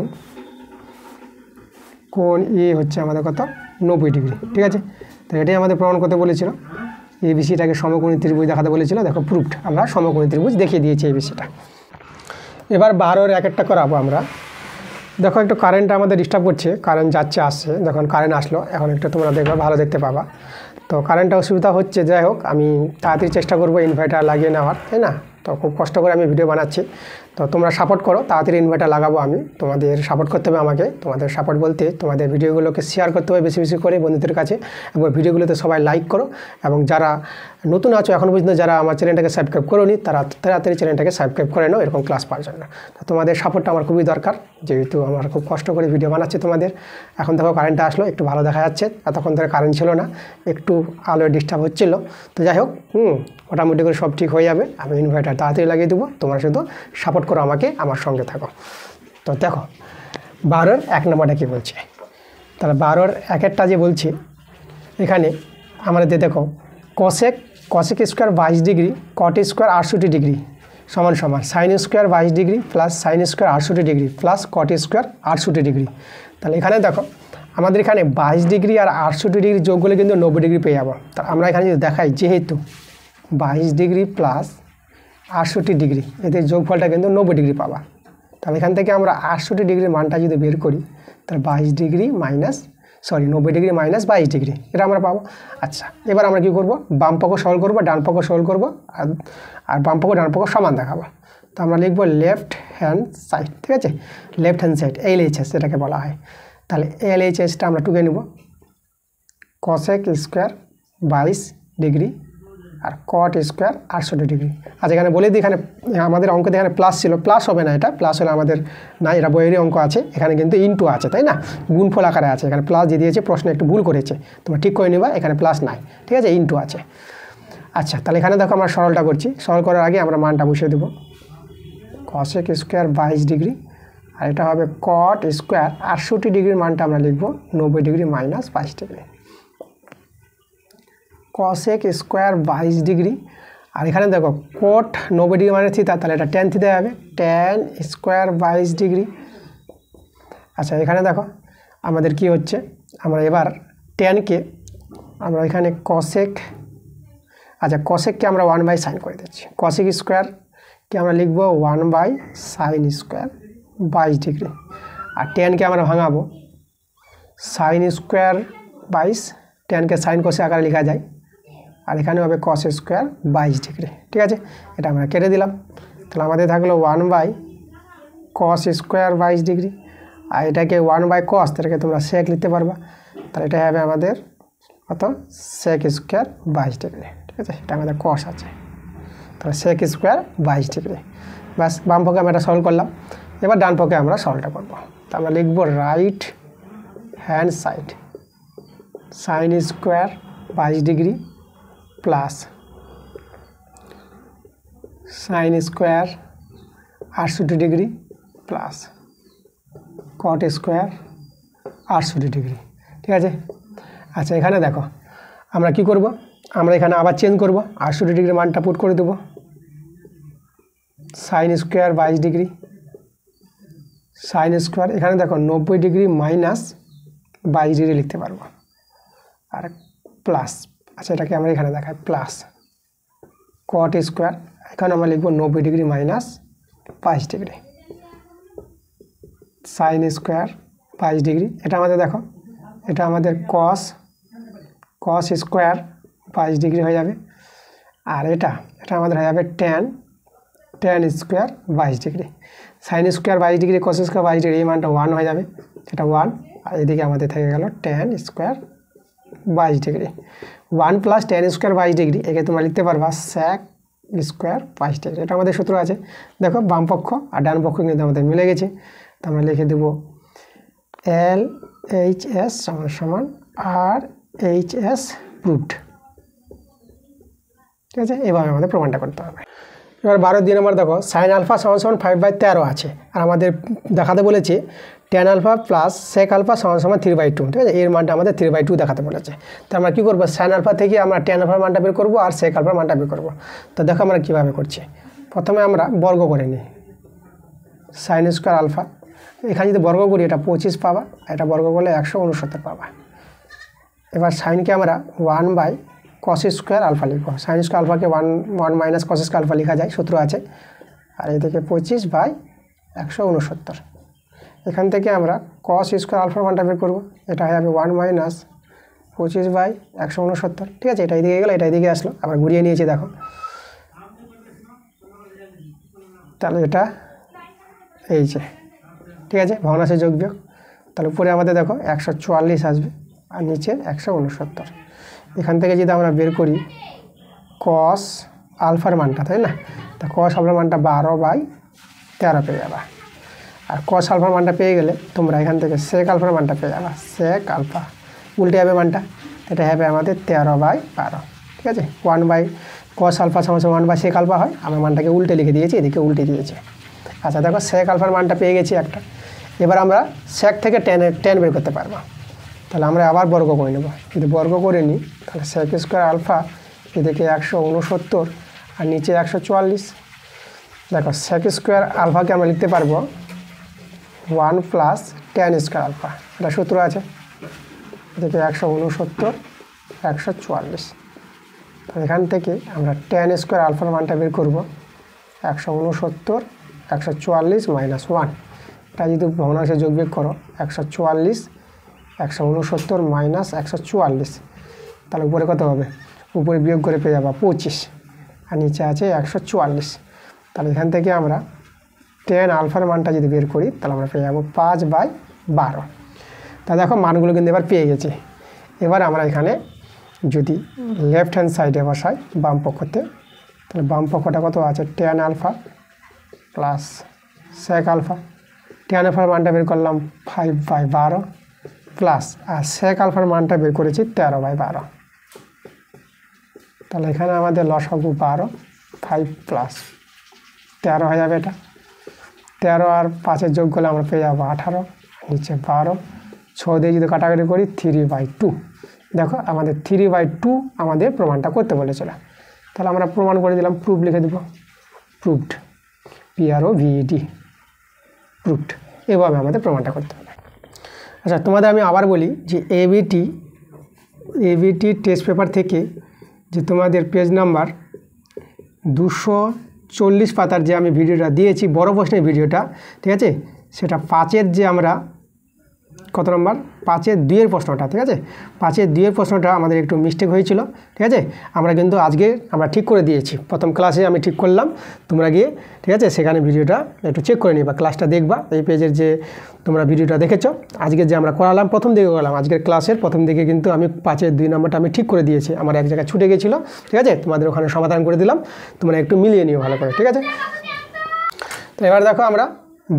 কোণ এ হচ্ছে আমাদের কত 90 ডিগ্রি। ঠিক আছে, তো এটাই আমাদের প্রমাণ করতে বলেছিল, এই বিসিটাকে সমকোণী ত্রিভুজ দেখাতে বলেছিল। দেখো প্রুফড, আমরা সমকোণী ত্রিভুজ দেখিয়ে দিয়েছি এই বিসিটা। এবার 12-এর এক একটা করাবো আমরা। দেখো একটু কারেন্টটা আমাদের ডিস্টার্ব করছে, কারেন্ট যাচ্ছে আসছে, যখন কারেন্ট আসলো এখন একটু তোমরা দেখবে ভালো দেখতে পাবা। তো কারেন্টটা অসুবিধা হচ্ছে, যাই হোক আমি তাড়াতাড়ি চেষ্টা করবো ইনভার্টার লাগিয়ে নেওয়ার, তাই না? তো খুব কষ্ট করে আমি ভিডিও বানাচ্ছি, তো তোমরা সাপোর্ট করো, তাড়াতাড়ি ইনভার্টার লাগাবো আমি। তোমাদের সাপোর্ট করতে হবে আমাকে, তোমাদের সাপোর্ট বলতে তোমাদের ভিডিওগুলোকে শেয়ার করতে হবে বেশি বেশি করে বন্ধুদের কাছে, এবং ভিডিওগুলোতে সবাই লাইক করো। এবং যারা নতুন আছো এখন পর্যন্ত যারা আমার চ্যানেলটাকে সাবস্ক্রাইব করোনি, তারা তাড়াতাড়ি চ্যানেলটাকে সাবস্ক্রাইব করে নাও এরকম ক্লাস পাওয়ার জন্য। তো তোমাদের সাপোর্টটা আমার খুবই দরকার, যেহেতু আমার খুব কষ্ট করে ভিডিও বানাচ্ছি তোমাদের। এখন দেখো কারেন্টটা আসলো, একটু ভালো দেখা যাচ্ছে, এতক্ষণ ধরে কারেন্ট ছিল না, একটু আলো ডিস্টার্ব হচ্ছিলো। তো যাই হোক মোটামুটি করে সব ঠিক হয়ে যাবে, আমি ইনভার্টার তাড়াতাড়ি লাগিয়ে দেবো, তোমরা শুধু সাপোর্ট করো আমাকে, আমার সঙ্গে থাকো। তো দেখো 12-এর 1 নম্বরটা কী বলছে, তাহলে 12-এর 1-এরটা যে বলছি এখানে আমাদের দেখো cosec square 22 degree, cot square 68 degree সমান সমান sine square 22 degree plus sine square 68 degree plus cot square 68 degree. তাহলে এখানে দেখো আমাদের এখানে 22 ডিগ্রি আর 68 ডিগ্রি যোগ করলে কিন্তু 90 ডিগ্রি পেয়ে যাবো। তা আমরা এখানে যদি দেখাই, যেহেতু 22 ডিগ্রি প্লাস 68 ডিগ্রি এদের যোগফলটা কিন্তু 90 ডিগ্রি পাবা। তাহলে এখান থেকে আমরা 68 ডিগ্রির মানটা যদি বের করি, তাহলে 22 degree minus 90 degree minus 22 degree এটা আমরা পাবো। আচ্ছা, এবার আমরা কী করবো, বাম পক্ষ সরল করবো, ডান পক্ষ সরল করবো, আর বাম পক্ষ ডান পক্ষ সমান দেখাবো। তো আমরা লিখবো লেফট হ্যান্ড সাইড, ঠিক আছে, লেফট হ্যান্ড সাইড LHS এটাকে বলা হয়। তাহলে LHSটা আমরা টুকে নেব, কসেক স্কোয়ার 22 ডিগ্রি আর কট স্কোয়ার 68 ডিগ্রি। আচ্ছা এখানে বলে দিই, এখানে আমাদের অঙ্কতে এখানে প্লাস ছিল, প্লাস হবে না, এটা প্লাস হলে আমাদের না, এটা বইয়েরই অঙ্ক আছে, এখানে কিন্তু ইনটু আছে, তাই না, গুণফল আকারে আছে, এখানে প্লাস দিয়ে দিয়েছে, প্রশ্ন একটু ভুল করেছে, তোমরা ঠিক করে নেবা, এখানে প্লাস নাই, ঠিক আছে, ইনটু আছে। আচ্ছা তাহলে এখানে দেখো আমরা সরলটা করছি, সরল করার আগে আমরা মানটা বসিয়ে দেবো, কসেক স্কোয়ার 22 ডিগ্রি আর এটা হবে কট স্কোয়ার 68 ডিগ্রির মানটা আমরা লিখবো 90 degree minus 22 degree, cosec square 22 degree আর এখানে দেখো কোট 90 ডিগ্রি মাইনাস থিটা, তাহলে এটা ট্যান থিটা হবে, ট্যান স্কোয়ার 22 ডিগ্রি। আচ্ছা এখানে দেখো আমাদের কি হচ্ছে, আমরা এবার ট্যানকে আমরা এখানে কসেক, আচ্ছা কসেককে আমরা 1/sin করে দিচ্ছি, কসেক স্কোয়ারকে আমরা লিখবো 1/sin স্কোয়ার 22 ডিগ্রি আর ট্যানকে আমরা ভাঙাবো সাইন স্কোয়ার 22, ট্যানকে সাইন কষে আকারে লেখা যায় আর এখানে হবে কস স্কোয়ার 22 ডিগ্রি, ঠিক আছে, এটা আমরা কেটে দিলাম। তাহলে আমাদের থাকলো 1/cos স্কোয়ার 22 ডিগ্রি আর এটাকে 1/cos, এটাকে তোমরা সেক লিখতে পারবা, তাহলে এটা হবে আমাদের কত সেক স্কোয়ার 22 ডিগ্রি, ঠিক আছে, এটা আমাদের কস আছে, তাহলে সেক স্কোয়ার 22 ডিগ্রি। ব্যাস, বাম পক্ষে আমরা এটা সলভ করলাম, এবার ডান পক্ষে আমরা সলভটা করবো। তো আমরা লিখবো right hand side sine square 22 degree plus sine square 68 degree plus cot square 68 degree, ঠিক আছে। আচ্ছা এখানে দেখো আমরা কি করব, আমরা এখানে আবার চেঞ্জ করব, 68 ডিগ্রি মানটা পুট করে দেবো, sine square 22 degree sine square, এখানে দেখো 90 ডিগ্রি মাইনাস 22 ডিগ্রি লিখতে পারবো আর প্লাস, আচ্ছা এটাকে আমরা এখানে দেখাই প্লাস কট স্কোয়ার, এখানে আমরা লিখবো 90 degree minus 22 degree sine square 22 degree, এটা আমাদের দেখো এটা আমাদের কস স্কোয়ার 22 ডিগ্রি হয়ে যাবে আর এটা আমাদের হয়ে যাবে tan square 22 degree, sine square 22 degree cos square 22 degree, এই মানটা 1 হয়ে যাবে, এটা 1 আর এদিকে আমাদের থেকে গেল tan square 22 degree, 1 plus tan square 22 degree, একে তোমরা লিখতে পারবা সেক স্কোয়ার 22 ডিগ্রি, এটা আমাদের সূত্র আছে। দেখো বাম পক্ষ আর ডান পক্ষ কিন্তু আমাদের মিলে গেছে, তো আমরা লিখে দেবো LHS সমান RHS প্রুভড, ঠিক আছে, এভাবে আমাদের প্রমাণটা করতে হবে। এবার 12 নম্বর দেখো সাইন আলফা সমান সমান 5/13 আছে, আর আমাদের দেখাতে বলেছে tan alpha plus sec alpha সমান সমান 3/2, ঠিক আছে। এর মানটা আমাদের 3/2 দেখাতে বলেছে। তো আমরা কী করবো, সাইন আলফা থেকে আমরা tan আলফার মানটা বের করবো আর সেক আলফার মানটা বের করবো। তো দেখো আমরা কীভাবে করছি। প্রথমে আমরা বর্গ করে নিই সাইন স্কোয়ার আলফা, এখানে যদি বর্গ করি এটা 25 পাবা, এটা বর্গ করলে 169 পাবা। এবার সাইনকে আমরা 1/cos স্কোয়ার আলফা লিখবো। সাইন স্কোয়ার আলফাকে 1 মাইনাস কস স্কোয়ার আলফা লেখা যায়, সূত্র আছে। আর এদিকে 25/169। এখান থেকে আমরা cos স্কোয়ার আলফার মানটা বের করবো, এটা হয়ে যাবে 1 মাইনাস 25/169, ঠিক আছে। এটা এদিকে গেলো, এটা এদিকে আসলো, আবার ঘুরিয়ে নিয়েছি দেখো। তাহলে এটা এই যে, ঠিক আছে, ভগ্নাংশের যোগ বিয়োগ। তাহলে উপরে আমাদের দেখো 144 আসবে আর নিচে 169। এখান থেকে যদি আমরা বের করি cos আলফার মানটা, তাই না, তা cos আলফার মানটা 12/13 পেয়ে যাবা। আর cos আলফার মানটা পেয়ে গেলে তোমরা এখান থেকে সেক আলফার মানটা পেয়ে যাবা। সেক আলফা উল্টে যাবে মানটা, এটা হবে আমাদের 13/12, ঠিক আছে। 1/cos আলফা সমান 1/sec আলফা হয়, আমরা মানটাকে উল্টে লিখে দিয়েছি, এদিকে উল্টে দিয়েছি। আচ্ছা দেখো সেক আলফার মানটা পেয়ে গেছি একটা। এবার আমরা সেক থেকে টেন বের করতে পারবো। তাহলে আমরা আবার বর্গ করে নেব, যদি বর্গ করে নিই তাহলে সেক স্কোয়ার আলফা এদিকে 169 আর নিচে 144। দেখো সেক স্কোয়ার আলফাকে আমরা লিখতে পারবো 1 প্লাস tan স্কোয়ার আলফা, এটা সূত্র আছে। এদিকে 169 144। এখান থেকে আমরা tan স্কোয়ার আলফার মানটা বের করবো 169 144 মাইনাস 1। এটা যদি ভগ্নাংশে যোগ বিয়োগ করো 144 169 মাইনাস 144, তাহলে উপরে কত হবে, উপরে বিয়োগ করে পেয়ে যাবা 25 আর নিচে আছে 144। তাহলে এখান থেকে আমরা tan আলফার মানটা যদি বের করি তাহলে আমরা পেয়ে যাবো 5/12। তা দেখো মানগুলো কিন্তু এবার পেয়ে গেছি। এবার আমরা এখানে যদি লেফট হ্যান্ড সাইডে বসাই বাম পক্ষতে, তাহলে বাম পক্ষটা কত আছে tan alpha plus sec alpha. tan আলফার মানটা বের করলাম 5/12 প্লাস, আর সেক আলফার মানটা বের করেছি 13/12। তাহলে এখানে আমাদের লসাগু 12, 5 প্লাস 13 হয়ে যাবে। এটা 13 আর 5-এর যোগ করলে আমরা পেয়ে যাবো 18, নিচে 12, 6 দিয়ে যদি কাটাকাটি করি 3/2। দেখো আমাদের 3/2 আমাদের প্রমাণটা করতে বলেছিল। তাহলে আমরা প্রমাণ করে দিলাম, প্রুফ লিখে দেবো, প্রুফড, PROVED, প্রুফড। এভাবে আমাদের প্রমাণটা করতে হবে। আচ্ছা তোমাদের আমি আবার বলি যে এবিটি টেস্ট পেপার থেকে যে তোমাদের পেজ নাম্বার 240 পাতার যে আমি ভিডিওটা দিয়েছি, বড় প্রশ্নের ভিডিওটা, ঠিক আছে, সেটা 5-এর যে আমরা কত নম্বর 5-এর 2-এর প্রশ্নটা, ঠিক আছে, 5-এর 2-এর প্রশ্নটা আমাদের একটু মিস্টেক হয়েছিল, ঠিক আছে। আমরা কিন্তু আজকে আমরা ঠিক করে দিয়েছি, প্রথম ক্লাসে আমি ঠিক করলাম, তোমরা গিয়ে, ঠিক আছে, সেখানে ভিডিওটা একটু চেক করে নিবা, ক্লাসটা দেখবা। এই পেজের যে তোমরা ভিডিওটা দেখেছো, আজকে যে আমরা করালাম প্রথম দিকে করালাম, আজকের ক্লাসের প্রথম দিকে কিন্তু আমি 5-এর 2 নম্বরটা আমি ঠিক করে দিয়েছি, আমার এক জায়গায় ছুটে গেছিলো, ঠিক আছে, তোমাদের ওখানে সমাধান করে দিলাম, তোমরা একটু মিলিয়ে নিও ভালো করে, ঠিক আছে। তো এবার দেখো আমরা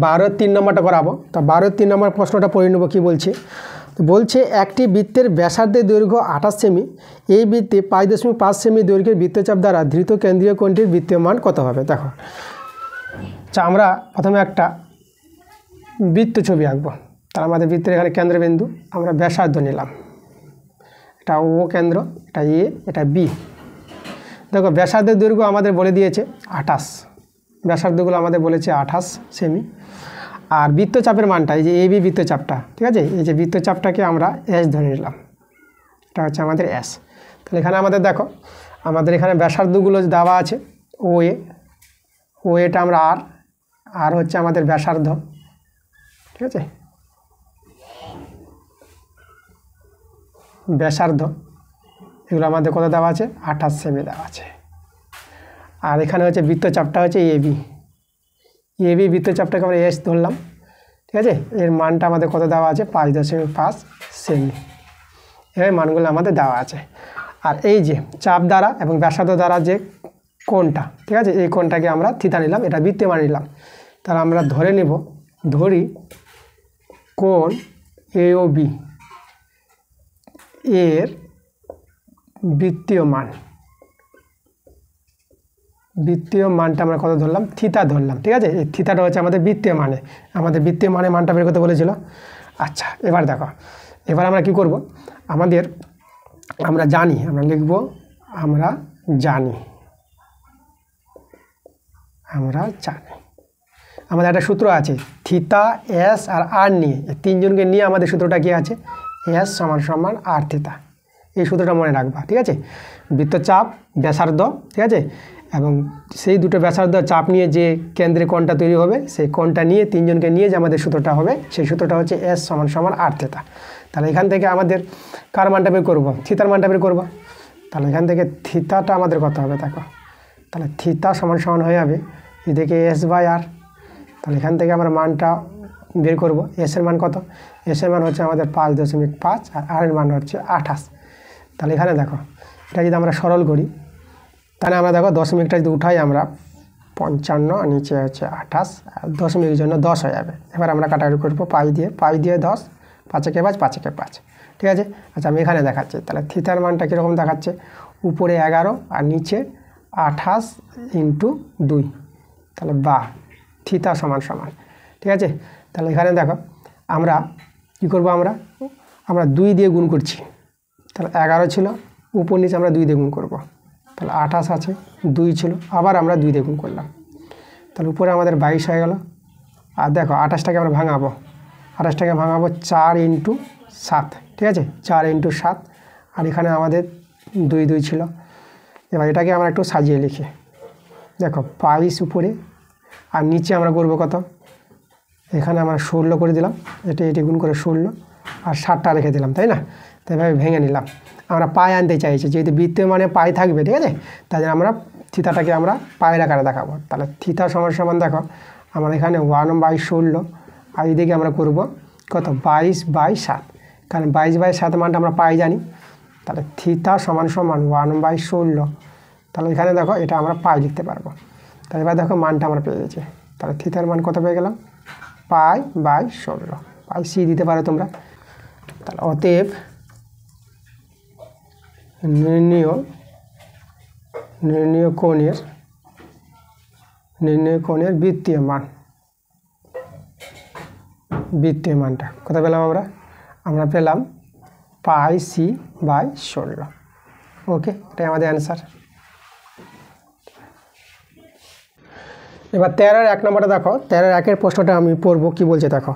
12-এর 3 নম্বরটা করাবো। তো 12-এর 3 নম্বর প্রশ্নটা পড়ে নেবো। কী বলছে, বলছে একটি বৃত্তের ব্যাসার্ধের দৈর্ঘ্য 28 সেমি, এই বৃত্তে 5.5 সেমি দৈর্ঘ্যের বৃত্তচাপ দ্বারা ধৃত কেন্দ্রীয় কোণটির বৃত্তীয় মান কত হবে। দেখো আচ্ছা, আমরা প্রথমে একটা বৃত্ত ছবি আঁকবো। তাহলে আমাদের বৃত্তের এখানে কেন্দ্রবিন্দু, আমরা ব্যাসার্ধ নিলাম, এটা ও কেন্দ্র, এটা এ, এটা বি। দেখো ব্যাসার্ধের দৈর্ঘ্য আমাদের বলে দিয়েছে 28, ব্যাসার্ধগুলো আমাদের বলেছে 28 সেমি। আর বৃত্তচাপের মানটা, এই যে এবি বৃত্তচাপটা, ঠিক আছে, এই যে বৃত্তচাপটাকে আমরা এস ধরে নিলাম, এটা হচ্ছে আমাদের এস। তাহলে এখানে আমাদের দেখো আমাদের এখানে ব্যাসার্ধগুলো দেওয়া আছে, ও এটা আমরা আর হচ্ছে আমাদের ব্যাসার্ধ, ঠিক আছে, ব্যাসার্ধ এগুলো আমাদের কত দেওয়া আছে 28 সেমি দেওয়া আছে। আর এখানে হচ্ছে বৃত্তচাপটা হচ্ছে এবি বৃত্তচাপটাকে আমরা এস ধরলাম, ঠিক আছে, এর মানটা আমাদের কত দেওয়া আছে 5.5 সেমি, এর মানগুলো আমাদের দেওয়া আছে। আর এই যে চাপ দ্বারা এবং ব্যাসার্ধ দ্বারা যে কোণটা, ঠিক আছে, এই কোণটাকে আমরা থিতা নিলাম, এটা বৃত্তে মান নিলাম। তাহলে আমরা ধরি কোণ AOB এর বৃত্তীয় মান, বৃত্তীয় মানটা আমরা কত ধরলাম, থিতা ধরলাম। ঠিক আছে, এই থিতাটা হচ্ছে আমাদের বৃত্তীয় মানে, আমাদের বৃত্তীয় মানে মানটা বের করতে বলেছিল। আচ্ছা, এবার দেখো, এবার আমরা কি করব, আমরা জানি, আমরা লিখব আমরা জানি, আমাদের একটা সূত্র আছে থিতা, এস আর আর নিয়ে, এই তিনজনকে নিয়ে আমাদের সূত্রটা কি আছে, এস সমান সমান আর থিতা। এই সূত্রটা মনে রাখবা। ঠিক আছে, বৃত্তচাপ, ব্যাসার্ধ, ঠিক আছে, এবং সেই দুটো ব্যাসার্ধ চাপ নিয়ে যে কেন্দ্রে কোণটা তৈরি হবে, সেই কোণটা নিয়ে তিনজনকে নিয়ে যে আমাদের সূত্রটা হবে, সেই সূত্রটা হচ্ছে এস সমান সমান আর থিতা। তাহলে এখান থেকে আমাদের কার মানটা বের করবো, থিতার মানটা বের করবো। তাহলে এখান থেকে থিতাটা আমাদের কত হবে দেখো, তাহলে থিতা সমান সমান হয়ে যাবে এদিকে এস বাই আর। তাহলে এখান থেকে আমরা মানটা বের করব। এসের মান কত, এসের মান হচ্ছে আমাদের 5.5 আর আর এর মান হচ্ছে 28। তাহলে এখানে দেখো, এটা যদি আমরা সরল করি, তাহলে আমরা দেখো দশমিকটা যদি উঠাই আমরা 55, নিচে হচ্ছে 28, আর দশমিকের জন্য 10 হয়ে যাবে। এবার আমরা কাটাকাটি করবো পাই দিয়ে 10, 5 একে 5। ঠিক আছে, আচ্ছা আমি এখানে দেখাচ্ছি। তাহলে থিতার মানটা কীরকম দেখাচ্ছে, উপরে 11 আর নিচে 28 × 2, তাহলে বা থিতা সমান সমান। ঠিক আছে, তাহলে এখানে দেখো আমরা কী করবো, আমরা 2 দিয়ে গুণ করছি। তাহলে 11 ছিল, উপর নিচে আমরা 2 দিয়ে গুণ করবো। তাহলে 28 আছে, 2 ছিল, আবার আমরা 2 দিয়ে গুণ করলাম। তাহলে উপরে আমাদের 22 হয়ে গেল। আর দেখো 28টাকে আমরা ভাঙাবো, 28টাকে ভাঙাবো 4 × 7। ঠিক আছে, 4 × 7, আর এখানে আমাদের 2 ছিল। এবার এটাকে আমরা একটু সাজিয়ে লিখি। দেখো 22 উপরে, আর নিচে আমরা করবো কত, এখানে আমরা 16 করে দিলাম, এটি গুণ করে 16, আর 7টা রেখে দিলাম, তাই না। তো এভাবে ভেঙে নিলাম। আমরা পায়ে আনতে চাইছি, যেহেতু বৃত্তীয় মানে পায়ে থাকবে। ঠিক আছে, তাই জন্য আমরা থিতাটাকে আমরা পায়ের আকারে দেখাবো। তাহলে থিতা সমান সমান দেখো, আমরা এখানে 1/16, আর এদিকে আমরা করব কত, 22/7, কারণ 22/7 মানটা আমরা পাই জানি। তাহলে থিতা সমান সমান 1/16। তাহলে এখানে দেখো এটা আমরা পাই লিখতে পারবো। তাহলে এবার দেখো মানটা আমরা পেয়ে গেছি। তাহলে থিতার মান কত পেয়ে গেলাম, π/16। পাই সি দিতে পারো তোমরা। তাহলে অতএব নির্ণীয় কোণের বৃত্তীয় মানটা কত পেলাম, আমরা পেলাম πc/16। ওকে, এটাই আমাদের অ্যান্সার। এবার 13-1 নম্বরটা দেখো, 13-1 প্রশ্নটা আমি পড়বো, কি বলছে দেখো।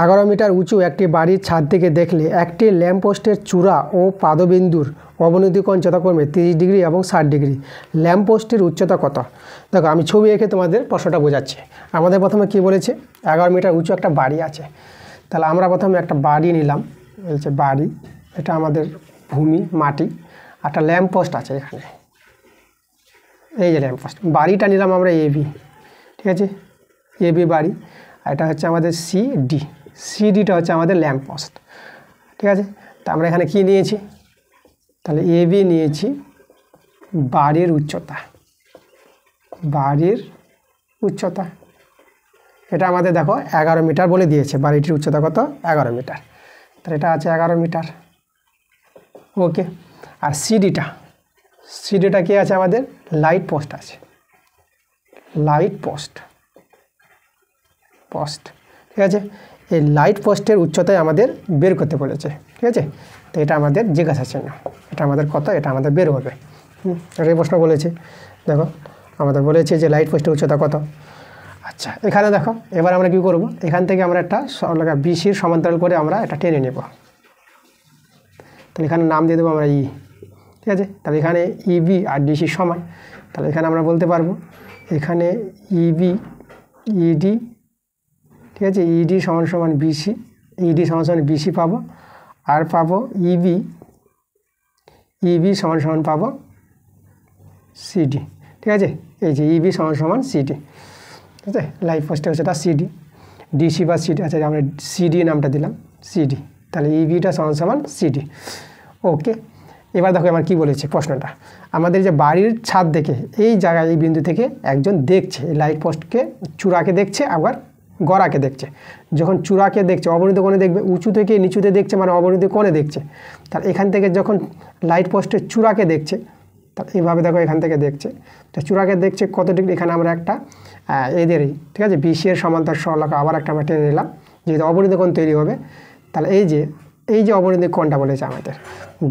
11 মিটার উঁচু একটি বাড়ির ছাদ থেকে দেখলে একটি ল্যাম্পপোস্টের চূড়া ও পাদবিন্দুর অবনতি কোণ যথাক্রমে 30 ডিগ্রি এবং 60 ডিগ্রি। ল্যাম্পপোস্টের উচ্চতা কত? দেখো আমি ছবি এঁকে তোমাদের প্রশ্নটা বোঝাচ্ছি। আমাদের প্রথমে কি বলেছে, 11 মিটার উঁচু একটা বাড়ি আছে। তাহলে আমরা প্রথমে একটা বাড়ি নিলাম, এই যে বাড়ি, এটা আমাদের ভূমি মাটি, একটা ল্যাম্পপোস্ট আছে এখানে, এই যে ল্যাম্পপোস্ট, বাড়িটা নিলাম আমরা এবি। ঠিক আছে, এবি বাড়ি, আর এটা হচ্ছে আমাদের সিডিটা হচ্ছে আমাদের ল্যাম্পপোস্ট। ঠিক আছে, তা আমরা এখানে কি নিয়েছি, তাহলে এবি নিয়েছি বাড়ির উচ্চতা, এটা আমাদের দেখো 11 মিটার বলে দিয়েছে, বাড়িটির উচ্চতা কত, 11 মিটার। তাহলে এটা আছে 11 মিটার। ওকে, আর সিডিটা কি আছে আমাদের, লাইট পোস্ট আছে, লাইট পোস্ট। ঠিক আছে, এই লাইট পোস্টের উচ্চতায় আমাদের বের করতে বলেছে। ঠিক আছে, তো এটা আমাদের জিজ্ঞাসা চিহ্ন, এটা আমাদের কত, এটা আমাদের বের হবে। এটাই প্রশ্ন বলেছে। দেখো আমাদের বলেছে যে লাইট পোস্টের উচ্চতা কত। আচ্ছা এখানে দেখো, এবার আমরা কি করব, এখান থেকে আমরা একটা বিসির সমান্তরাল করে আমরা এটা টেনে নেব। তাহলে এখানে নাম দিয়ে দেবো আমরা ই। ঠিক আছে, তাহলে এখানে ইবি আর ডিসি সমান। তাহলে এখানে আমরা বলতে পারবো এখানে ইবি ইডি, ঠিক আছে, ইডি সমান সমান বিসি, ইডি সমান সমান বিসি পাবো, আর পাবো ইবি সমান সমান পাবো সিডি। ঠিক আছে, এই যে ইবি সমান সমান সিডি। ঠিক আছে, লাইট পোস্টে হচ্ছে তার সিডি, ডিসি বা সিডি। আচ্ছা আমরা সিডি নামটা দিলাম, সিডি। তাহলে ইবিটা সমান সমান সিডি। ওকে, এবার দেখো আমার কি বলেছে প্রশ্নটা, আমাদের যে বাড়ির ছাদ দেখে এই জায়গায়, এই বিন্দু থেকে একজন দেখছে, এই লাইট পোস্টকে চূড়াকে দেখছে, আবার গড়াকে দেখছে। যখন চূড়াকে দেখছে অবনতি কোণে দেখবে, উঁচু থেকে নিচুতে দেখছে মানে অবনতি কোণে দেখছে। তার এখান থেকে যখন লাইট পোস্টের চূড়াকে দেখছে, তা এইভাবে দেখো এখান থেকে দেখছে, তো চূড়াকে দেখছে কত ডিগ্রি, এখানে আমরা একটা এদেরই ঠিক আছে BC এর সমান্তর সরলরেখা আবার একটা আমরা টেনে নিলাম, যেহেতু অবনতি কোণ তৈরি হবে। তাহলে এই যে অবনতি কোণটা বলেছে আমাদের,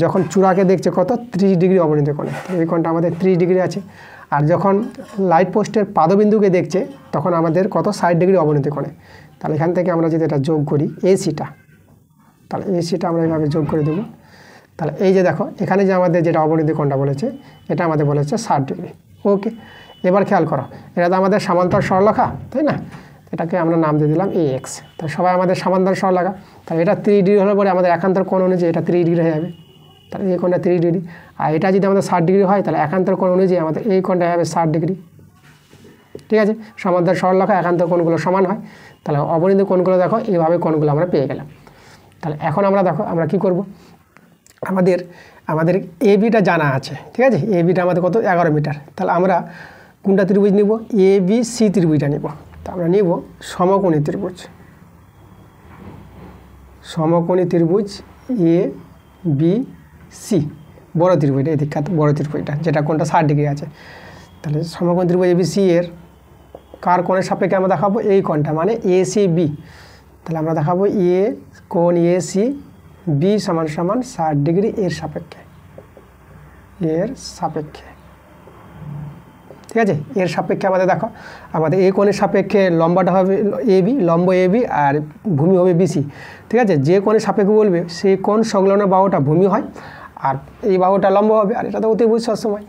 যখন চূড়াকে দেখছে কত 30 ডিগ্রি অবনতি কোণে, এই কোণটা আমাদের 30 ডিগ্রি আছে। আর যখন লাইট পোস্টের পাদবিন্দুকে দেখছে তখন আমাদের কত 60 ডিগ্রি অবনতি কোণে। তাহলে এখান থেকে আমরা যদি এটা যোগ করি এসিটা, তাহলে এসিটা আমরা এইভাবে যোগ করে দেবো। তাহলে এই যে দেখো এখানে যে আমাদের যেটা অবনতি কোণটা বলেছে এটা আমাদের বলেছে 60 ডিগ্রি। ওকে, এবার খেয়াল করো, এটা তো আমাদের সমান্তর সরলরেখা, তাই না? এটাকে আমরা নাম দিয়ে দিলাম AX। তাহলে সবাই আমাদের সমান্তর সরলরেখা, তাহলে এটা 30 ডিগ্রি হলে পরে আমাদের একান্তর কোণ অনুযায়ী এটা 30 ডিগ্রি হয়ে যাবে। তাহলে এই কোণটা 30 ডিগ্রি, আর এটা যদি আমাদের 60 ডিগ্রি হয় তাহলে একান্তর কোণ অনুযায়ী আমাদের এই কোণটা হবে 60 ডিগ্রি। ঠিক আছে, সমান্তর সরলরেখা একান্তর কোণগুলো সমান হয়। তাহলে অবনতি কোণগুলো দেখো এইভাবে কোণগুলো আমরা পেয়ে গেলাম। তাহলে এখন আমরা দেখো আমরা কি করব, আমাদের ABটা জানা আছে, ঠিক আছে, ABটা আমাদের কত 11 মিটার। তাহলে আমরা কোনটা ত্রিভুজ নিব, ABC ত্রিভুজটা নিব। তা আমরা নিব সমকোণী ত্রিভুজ, সমকোণী ত্রিভুজ ABC, বড় ত্রিভুজটা, এই বিখ্যাত বড় ত্রিভুজটা, যেটা কোণটা 60 ডিগ্রি আছে। তাহলে সমকোণী ত্রিভুজ ABC এর কার কোণের সাপেক্ষে আমরা দেখাবো, এই কোণটা মানে ACB। তাহলে আমরা দেখাবো কোণ ACB সমান 60 ডিগ্রি এর সাপেক্ষে, ঠিক আছে, এর সাপেক্ষে আমাদের দেখো আমাদের এই কোণের সাপেক্ষে লম্বাটা হবে AB, লম্ব AB আর ভূমি হবে BC। ঠিক আছে, যে কোণের সাপেক্ষে বলবে সেই কোণ সংলগ্ন বাহুটা ভূমি হয়, আর এই বাহুটা লম্ব হবে, আর এটা তো অতিভুজ সবসময়।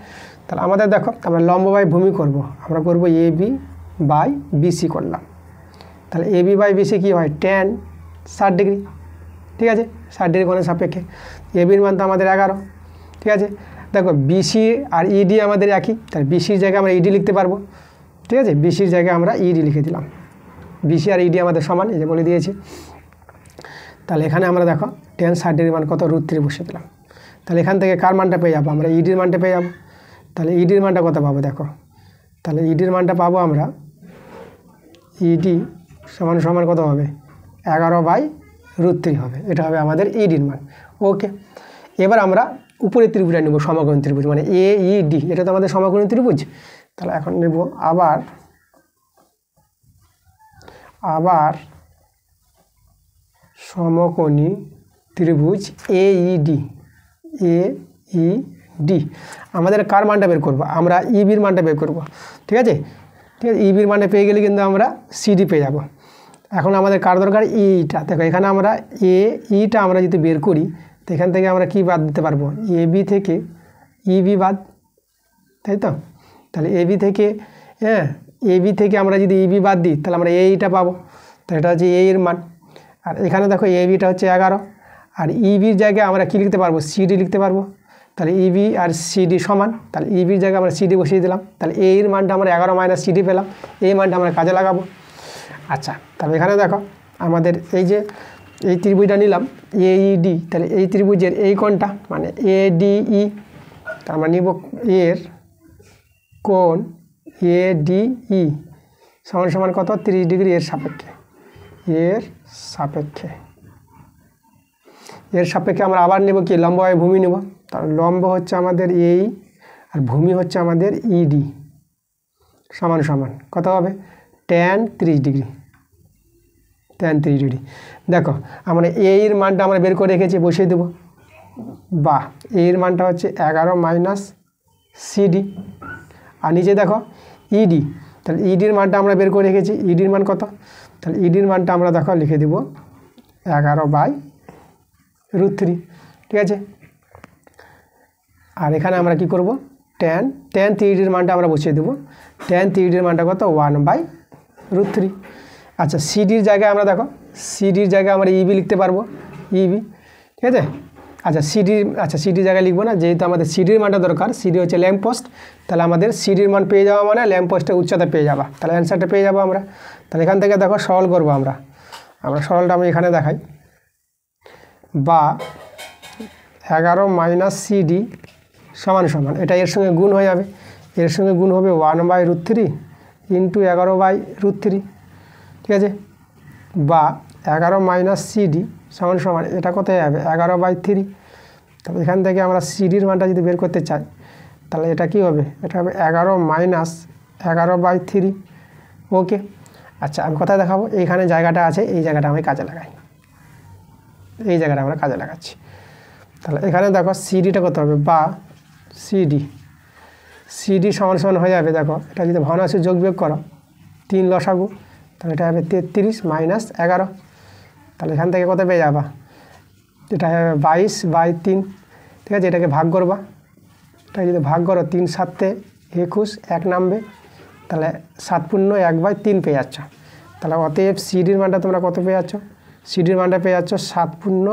তাহলে আমাদের দেখো আমরা লম্ব বাই ভূমি করব, আমরা করব AB বাই BC করলাম। তাহলে AB বাই BC কী হয়, tan 60 ডিগ্রি। ঠিক আছে, 60 ডিগ্রি কোণের সাপেক্ষে ABর মান তো আমাদের 11। ঠিক আছে, দেখো BC আর ED আমাদের একই, তাহলে BCর জায়গায় আমরা ED লিখতে পারবো। ঠিক আছে, BCর জায়গায় আমরা ED লিখে দিলাম, BC আর ED আমাদের সমান, এই যে বলে দিয়েছি। তাহলে এখানে আমরা দেখো tan 60 ডিগ্রির মান কত, √3 বসিয়ে দিলাম। তাহলে এখান থেকে কার মানটা পেয়ে যাবো, আমরা EDর মানটা পেয়ে যাবো। তাহলে EDর মানটা কত পাবো দেখো, তাহলে EDর মানটা পাবো আমরা, ED সমান কত হবে, 11/√3 হবে, এটা হবে আমাদের EDর মান। ওকে, এবার আমরা উপরে ত্রিভুজটা নেব, সমকোণী ত্রিভুজ মানে AED, এটা তো আমাদের সমকোণী ত্রিভুজ। তাহলে এখন নেব আবার সমকোণী ত্রিভুজ AED। আমাদের কার মানটা বের করব, আমরা EBর মানটা বের করব। ঠিক আছে, EBর মানটা পেয়ে গেলে কিন্তু আমরা CD পেয়ে যাব। এখন আমাদের কার দরকার, Eটা। দেখো এখানে আমরা Eটা আমরা যদি বের করি তো এখান থেকে আমরা কি বাদ দিতে পারবো, AB থেকে EB বাদ, তাই তো। তাহলে AB থেকে আমরা যদি EB বাদ দিই তাহলে আমরা এইটা পাবো, তো এটা হচ্ছে এর মান। আর এখানে দেখো ABটা হচ্ছে 11, আর EBর জায়গায় আমরা কি লিখতে পারবো, CD লিখতে পারবো। তাহলে EB আর CD সমান, তাহলে EBর জায়গায় আমরা CD বসিয়ে দিলাম। তাহলে এর মানটা আমরা 11 - CD পেলাম, এই মানটা আমরা কাজে লাগাবো। আচ্ছা, তাহলে এখানে দেখো আমাদের এই ত্রিভুজটা নিলাম AED, তাহলে এই ত্রিভুজের এই কোণটা মানে ADE, তার মানে নিব এর কোণ ADE সমান কত, 30 ডিগ্রি এর সাপেক্ষে আমরা আবার নেব কি, লম্ব বাই ভূমি নেব। তার লম্ব হচ্ছে আমাদের এই, আর ভূমি হচ্ছে আমাদের ED সমান কত হবে, tan 30 ডিগ্রি। দেখো আমরা এর মানটা আমরা বের করে রেখেছি, বসিয়ে দেবো, বা এর মানটা হচ্ছে 11 - CD, আর নিচে দেখো ED, তাহলে EDর মানটা আমরা বের করে রেখেছি, EDর মান কত, তাহলে EDর মানটা আমরা দেখো লিখে দেবো 11/√3। ঠিক আছে, আর এখানে আমরা কি করব, tan 30 মানটা আমরা বসিয়ে দেবো, tan 30 মানটা কত, 1/√3। আচ্ছা, সিডির জায়গায় আমরা দেখো, সিডির জায়গায় আমরা EB লিখতে পারবো, EB। ঠিক আছে, আচ্ছা সিডির জায়গায় লিখবো না, যেহেতু আমাদের সিডির মানটা দরকার, সিডি হচ্ছে ল্যাম্প পোস্ট। তাহলে আমাদের সিডির মান পেয়ে যাওয়া মানে ল্যাম্প পোস্টের উচ্চতা পেয়ে যাবা, তাহলে অ্যান্সারটা পেয়ে যাবো আমরা। তাহলে এখান থেকে দেখো সরল করবো আমরা সরলটা আমি এখানে দেখাই, বা 11 - CD সমান এটা এর সঙ্গে গুণ হয়ে যাবে, এর সঙ্গে গুণ হবে 1/√3 × 11/√3। ঠিক আছে, বা 11 - CD সমান এটা কোথায় যাবে, 11/3। তবে এখান থেকে আমরা সিডির মানটা যদি বের করতে চাই তাহলে এটা কি হবে, এটা হবে 11 মাইনাস 11/3। ওকে, আচ্ছা আমি কোথায় দেখাবো, এইখানে জায়গাটা আছে, এই জায়গাটা আমি কাজে লাগাই, এই জায়গাটা আমরা কাজে লাগাচ্ছি। তাহলে এখানে দেখো সিডিটা কত হবে, বা সিডি সমান সমান হয়ে যাবে, দেখো এটা যদি ভগ্নাংশে যোগ বিয়োগ করো 3 লসাগু, তাহলে এটা হবে 33 মাইনাস 11। তাহলে এখান থেকে কত পেয়ে যাবা, এটা হবে 22/3। ঠিক আছে, এটাকে ভাগ করবা, এটা যদি ভাগ করো 3 7 21 1 নামবে, তাহলে 7 পূর্ণ 1/3 পেয়ে যাচ্ছ। তাহলে অতএব সিডির মানটা তোমরা কত পেয়ে যাচ্ছ, সিডির মানটা পেয়ে যাচ্ছ 7 পূর্ণ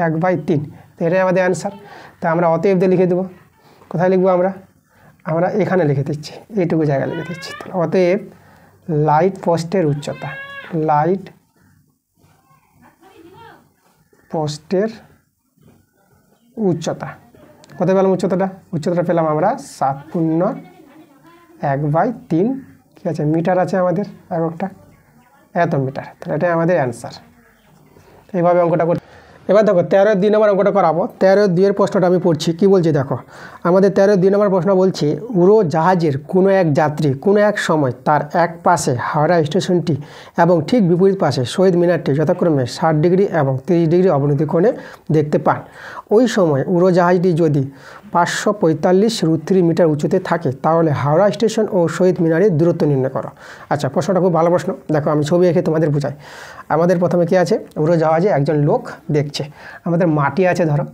1/3। এটাই আমাদের অ্যান্সার। তা আমরা অতএব দিয়ে লিখে দেবো, কোথায় লিখবো আমরা এখানে লিখে দিচ্ছি, এইটুকু জায়গা লিখে দিচ্ছি। তাহলে অতএব লাইট পোস্টের উচ্চতা, লাইট পোস্টের উচ্চতা কত পেলাম, উচ্চতাটা পেলাম আমরা 7 পূর্ণ 1/3। ঠিক আছে, মিটার আছে আমাদের এককটা, এত মিটার। তাহলে এটাই আমাদের অ্যান্সার। এইভাবে অঙ্কটা করতে। এবার দেখো 13-2 নম্বর অঙ্কটা করাবো। 13-2 প্রশ্নটা আমি পড়ছি, কি বলছি দেখো। আমাদের 13-2 নম্বর প্রশ্ন বলছে, উড়োজাহাজের কোনো এক যাত্রী কোনো এক সময় তার এক পাশে হাওড়া স্টেশনটি এবং ঠিক বিপরীত পাশে শহীদ মিনারটি যথাক্রমে 60 ডিগ্রি এবং 30 ডিগ্রি অবনতি কোণে দেখতে পান। ওই সময় উড়োজাহাজটি যদি 545 মিটার উঁচুতে থাকে, তাহলে হাওড়া স্টেশন ও শহীদ মিনারের দূরত্ব নির্ণয় করো। আচ্ছা, প্রশ্নটা খুব ভালো প্রশ্ন। দেখো আমি ছবি এঁকে তোমাদের বোঝাই। আমাদের প্রথমে কি আছে, উড়োজাহাজে একজন লোক দেখছে, আমাদের মাটি আছে, ধরো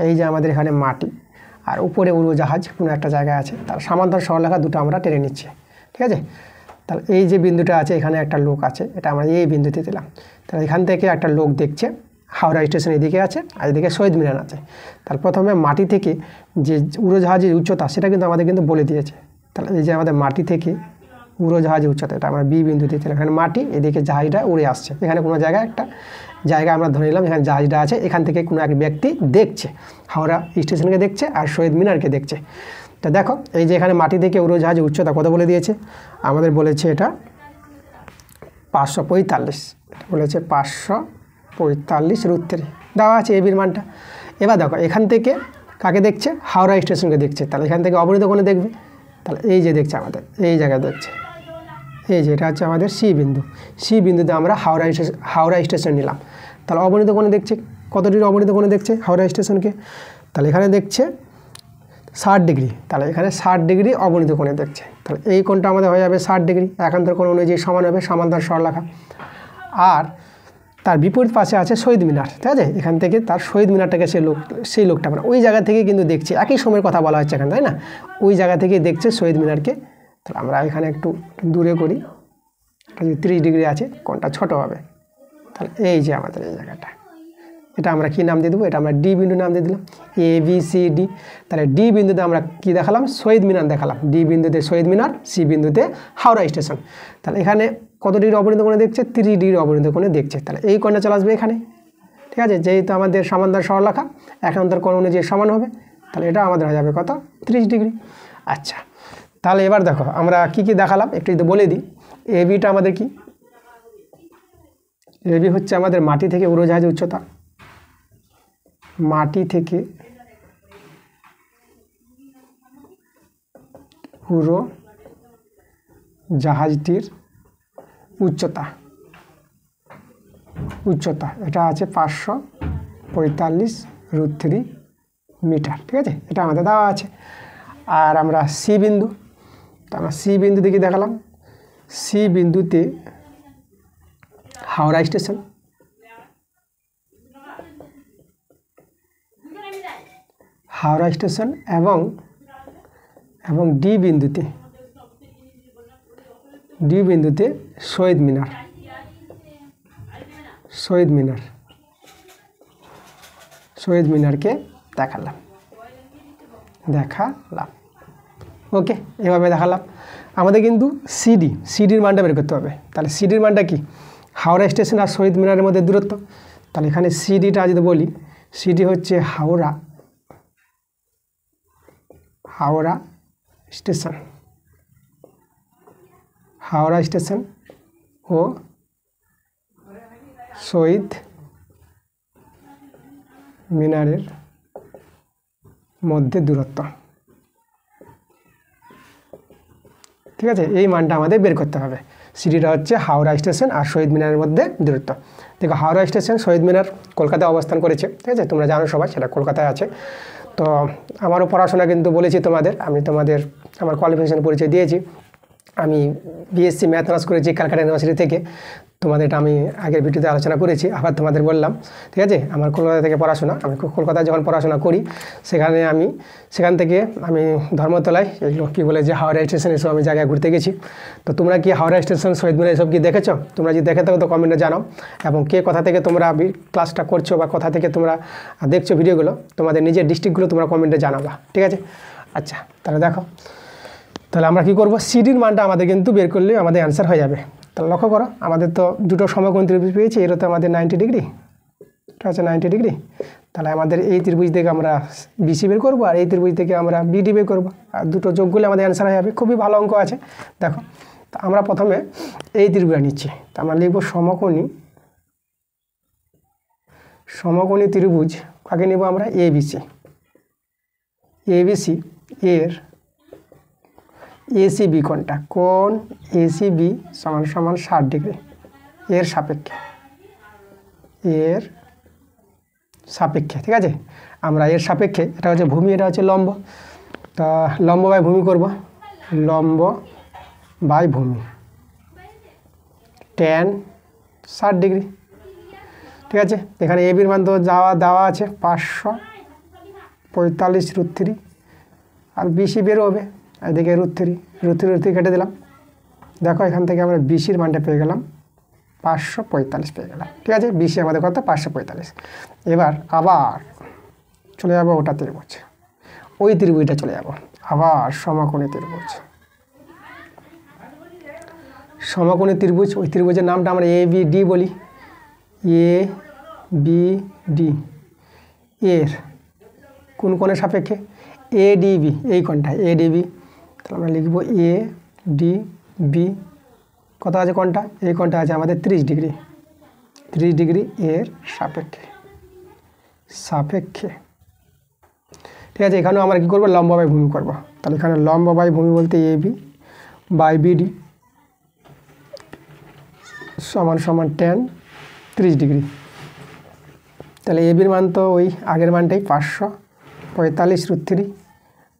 এই যে আমাদের এখানে মাটি, আর উপরে উড়োজাহাজ কোনো একটা জায়গায় আছে, তার সমান্তরাল সরলরেখা দুটো আমরা টেনে নিচ্ছি। ঠিক আছে, তাহলে এই যে বিন্দুটা আছে, এখানে একটা লোক আছে, এটা আমরা এই বিন্দুতে দিলাম। তাহলে এখান থেকে একটা লোক দেখছে, হাওড়া স্টেশন এদিকে আছে আর এদিকে শহীদ মিনার আছে। তাহলে প্রথমে মাটি থেকে যে উড়োজাহাজের উচ্চতা সেটা কিন্তু আমাদের কিন্তু বলে দিয়েছে। তাহলে এই যে আমাদের মাটি থেকে উড়োজাহাজের উচ্চতা, এটা আমরা বি বিন্দু দিয়েছিলাম। এখানে মাটি, এদিকে জাহাজটা উড়ে আসছে, এখানে কোনো জায়গায় একটা জায়গা আমরা ধরে নিলাম, এখানে জাহাজটা আছে, এখান থেকে কোনো এক ব্যক্তি দেখছে, হাওড়া স্টেশনকে দেখছে আর শহীদ মিনারকে দেখছে। তা দেখো এই যে এখানে মাটি থেকে উড়োজাহাজের উচ্চতা কত বলে দিয়েছে, আমাদের বলেছে এটা 545, এটা বলেছে 545√3 দেওয়া আছে এবির মানটা। এবার দেখো এখান থেকে কাকে দেখছে, হাওড়া স্টেশনকে দেখছে, তাহলে এখান থেকে অবনতি কোণে দেখবে। তাহলে এই যে দেখছে আমাদের এই জায়গায় দেখছে, এই যে এটা হচ্ছে আমাদের সি বিন্দু, সি বিন্দুতে আমরা হাওড়া স্টেশন নিলাম। তাহলে অবনতি কোণে দেখছে, কত ডিগ্রি অবনতি কোণে দেখছে হাওড়া স্টেশনকে, তাহলে এখানে দেখছে 60 ডিগ্রি, তাহলে এখানে 60 ডিগ্রি অবনতি কোণে দেখছে। তাহলে এই কোণটা আমাদের হয়ে যাবে 60 ডিগ্রি, একান্তর কোণ অনুযায়ী সমান হবে, সমান্তরাল সরলরেখা। আর তার বিপরীত পাশে আছে শহীদ মিনার। ঠিক আছে, এখান থেকে তার শহীদ মিনারটাকে সেই লোকটা মানে ওই জায়গা থেকে কিন্তু দেখছে, একই সময়ের কথা বলা হচ্ছে এখানে, তাই না, ওই জায়গা থেকে দেখছে শহীদ মিনারকে। তাহলে আমরা এখানে একটু দূরে করি, যদি 30 ডিগ্রি আছে কোণটা ছোট হবে। তাহলে এই যে আমাদের এই জায়গাটা, এটা আমরা কি নাম দিয়ে দেবো, এটা আমরা ডি বিন্দু নাম দিয়ে দিলাম, ABCD। তাহলে ডি বিন্দুতে আমরা কি দেখালাম, শহীদ মিনার দেখালাম, ডি বিন্দুতে শহীদ মিনার, সি বিন্দুতে হাওড়া স্টেশন। তাহলে এখানে কত ডিগ্রি অবনতি কোণে দেখছে, 30 ডিগ্রি অবনতি কোণে দেখছে। তাহলে এই কোণটা চলে আসবে এখানে। ঠিক আছে, যেহেতু আমাদের সমান্তরাল সরলরেখা একান্তর কোণ অনুযায়ী সমান হবে, তাহলে এটা আমাদের হয়ে যাবে কত, 30 ডিগ্রি। আচ্ছা, তাহলে এবার দেখো আমরা কি কি দেখালাম একটু যদি বলে দিই। এবিটা আমাদের কি, এবি হচ্ছে আমাদের মাটি থেকে উড়োজাহাজের উচ্চতা, মাটি থেকে উড়োজাহাজটির উচ্চতা এটা আছে 545√3 মিটার। ঠিক আছে, এটা আমাদের দেওয়া আছে। আর আমরা সি বিন্দু, তো আমরা সি বিন্দু থেকে দেখালাম, সি বিন্দুতে হাওড়া স্টেশন, এবং ডি বিন্দুতে শহীদ মিনারকে দেখালাম। ওকে, এভাবে দেখালাম। আমাদের কিন্তু সিডির মানটা বের করতে হবে। তাহলে সিডির মানটা কি, হাওড়া স্টেশন আর শহীদ মিনারের মধ্যে দূরত্ব। তাহলে এখানে সিডিটা যদি বলি, সিডি হচ্ছে হাওড়া স্টেশন ও শহীদ মিনারের মধ্যে দূরত্ব। ঠিক আছে, এই মানটা আমাদের বের করতে হবে। সিডিটা হচ্ছে হাওড়া স্টেশন আর শহীদ মিনারের মধ্যে দূরত্ব। দেখো হাওড়া স্টেশন শহীদ মিনার কলকাতায় অবস্থান করেছে, ঠিক আছে, তোমরা জানো সবাই সেটা কলকাতায় আছে। তো আমারও পড়াশোনা কিন্তু বলেছি তোমাদের, আমি তোমাদের আমার কোয়ালিফিকেশন পরিচয় দিয়েছি। আমি বিএসসি ম্যাথ অনার্স করেছি ক্যালকাটা ইউনিভার্সিটি থেকে, তোমাদের এটা আমি আগের ভিডিওতে আলোচনা করেছি, আবার তোমাদের বললাম। ঠিক আছে, আমার কলকাতা থেকে পড়াশোনা, আমি কলকাতায় যখন পড়াশোনা করি সেখান থেকে আমি ধর্মতলায় এইগুলো কী বলে যে হাওড়া স্টেশন এসব আমি জায়গায় ঘুরতে গেছি। তো তোমরা কি হাওড়া স্টেশন শহীদ মিনার এসব কি দেখেছো? তোমরা যদি দেখে থাকো তো কমেন্টে জানাও, এবং কে কোথা থেকে তোমরা ক্লাসটা করছো বা কোথা থেকে তোমরা দেখছো ভিডিওগুলো, তোমাদের নিজের ডিস্ট্রিক্টগুলো তোমরা কমেন্টে জানাবা। ঠিক আছে, আচ্ছা তাহলে দেখো, তাহলে আমরা কী করবো, সিডির মানটা আমাদের কিন্তু বের করলে আমাদের অ্যান্সার হয়ে যাবে। তাহলে লক্ষ্য করো, আমাদের তো দুটো সমকোণ ত্রিভুজ পেয়েছি, এটা তো আমাদের 90 ডিগ্রি, এটা হচ্ছে 90 ডিগ্রি। তাহলে আমাদের এই ত্রিভুজ থেকে আমরা বিসি বের করবো, আর এই ত্রিভুজ থেকে আমরা বিডি বের করবো, আর দুটো যোগ করলে আমাদের অ্যান্সার হয়ে যাবে। খুবই ভালো অঙ্ক আছে। দেখো, তা আমরা প্রথমে এই ত্রিভুজটা নিচ্ছি, তা আমরা লিখবো সমকোণী ত্রিভুজ। কাকে নেব আমরা? এবিসি এর এসিবি কোণটা, কোণ এসিবি সমান 60 ডিগ্রি এর সাপেক্ষে। ঠিক আছে, আমরা এর সাপেক্ষে, এটা হচ্ছে ভূমি, এটা হচ্ছে লম্ব, তা লম্ব বাই ভূমি করব, লম্ব বাই ভূমি tan 60 ডিগ্রি। ঠিক আছে, এখানে এবির মান তো দেওয়া আছে 545√3, আর বিসি বেরোবে এদিকে √3 কেটে দিলাম। দেখো এখান থেকে আমরা বিসির মানটা পেয়ে গেলাম 545 পেয়ে গেলাম। ঠিক আছে, বিসি আমাদের কত? 545। এবার আবার চলে যাবো ওটা ত্রিভুজ, ওই ত্রিভুজটা চলে যাব, আবার সমকোণী ত্রিভুজ। ওই ত্রিভুজের নামটা আমরা ABD বলি, ABD এর কোন কোণের সাপেক্ষে? ADB, এই কোণটা ADB। তাহলে আমরা লিখব ADB, কত আছে কোণটা? এই কোণটা আছে আমাদের 30 ডিগ্রি এর সাপেক্ষে। ঠিক আছে, এখানেও আমরা কী করবো? লম্ব বাই ভূমি করব। তাহলে এখানে লম্ব বাই ভূমি বলতে AB বাই BD সমান tan 30 ডিগ্রি। তাহলে এবির মান তো ওই আগের মানটাই 545√3,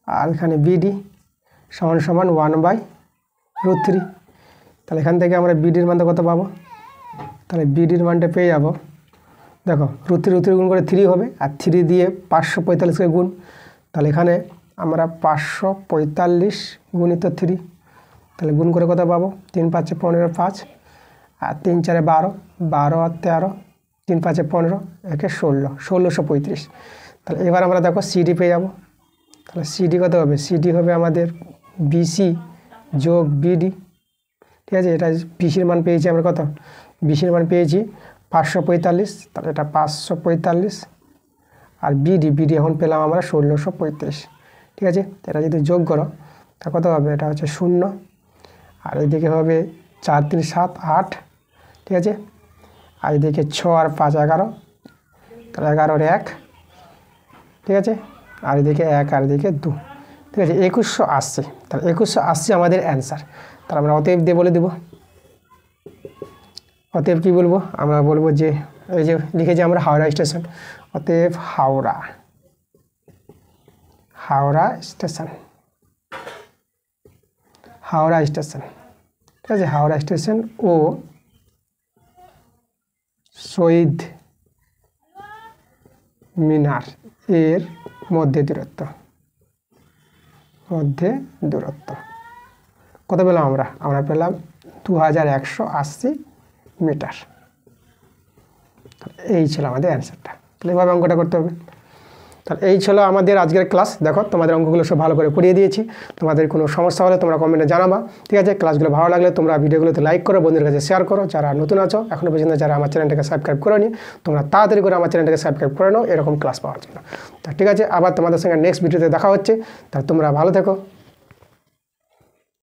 আর এখানে BD সমান 1/√3। তাহলে এখান থেকে আমরা বিডির মানটা কত পাবো? তাহলে বিডির মানটা পেয়ে যাব, দেখো √3 গুণ করে 3 হবে, আর 3 দিয়ে 545কে গুণ, তাহলে এখানে আমরা 545 গুণিত 3, তাহলে গুণ করে কত পাবো? 3 × 5 = 15, 5 আর 3 × 4 = 12, 12 আর 13, 3 × 5 = 15, একে 1635। তাহলে এবার আমরা দেখো সিডি পেয়ে যাব। তাহলে সিডি কত হবে? সিডি হবে আমাদের বিসি যোগ বিডি। ঠিক আছে, এটা বিসির মান পেয়েছি আমরা কত? বিসির মান পেয়েছি 545, তাহলে এটা 545, আর বিডি এখন পেলাম আমরা 1635। ঠিক আছে, এটা যদি যোগ করো তা কত হবে? এটা হচ্ছে 0, আর এদিকে হবে 4 × 3 = 7, 8। ঠিক আছে, আর এদিকে 6 আর 5 = 11, তাহলে 11 আর 1। ঠিক আছে, আর এদিকে 1 আর এদিকে 2। ঠিক আছে, 2180। তাহলে 2180 আমাদের অ্যান্সার। তাহলে আমরা অতএব দিয়ে বলে দেব। অতএব কী বলবো? আমরা বলবো যে এই যে লিখেছি আমরা হাওড়া স্টেশন, অতএব হাওড়া স্টেশন। ঠিক আছে, হাওড়া স্টেশন ও শহীদ মিনার এর মধ্যে দূরত্ব কত পেলাম? আমরা পেলাম 2180 মিটার। এই ছিল আমাদের অ্যান্সারটা। তাহলে এভাবে অঙ্কটা করতে হবে। তাহলে এই ছিল আমাদের আজকের ক্লাস। দেখো তোমাদের অঙ্কগুলো সব ভালো করে করিয়ে দিয়েছি। তোমাদের কোনো সমস্যা হলে তোমরা কমেন্টে জানাবা। ঠিক আছে, ক্লাসগুলো ভালো লাগলে তোমরা ভিডিওগুলোতে লাইক করো, বন্ধুদের কাছে শেয়ার করো। যারা নতুন আছো এখনও পর্যন্ত যারা আমার চ্যানেলটাকে সাবস্ক্রাইব করোনি, তোমরা তাড়াতাড়ি করে আমার চ্যানেলটাকে সাবস্ক্রাইব করে নাও এরকম ক্লাস পাওয়ার জন্য। তা ঠিক আছে, আবার তোমাদের সঙ্গে নেক্সট ভিডিওতে দেখা হচ্ছে। তা তোমরা ভালো থেকো।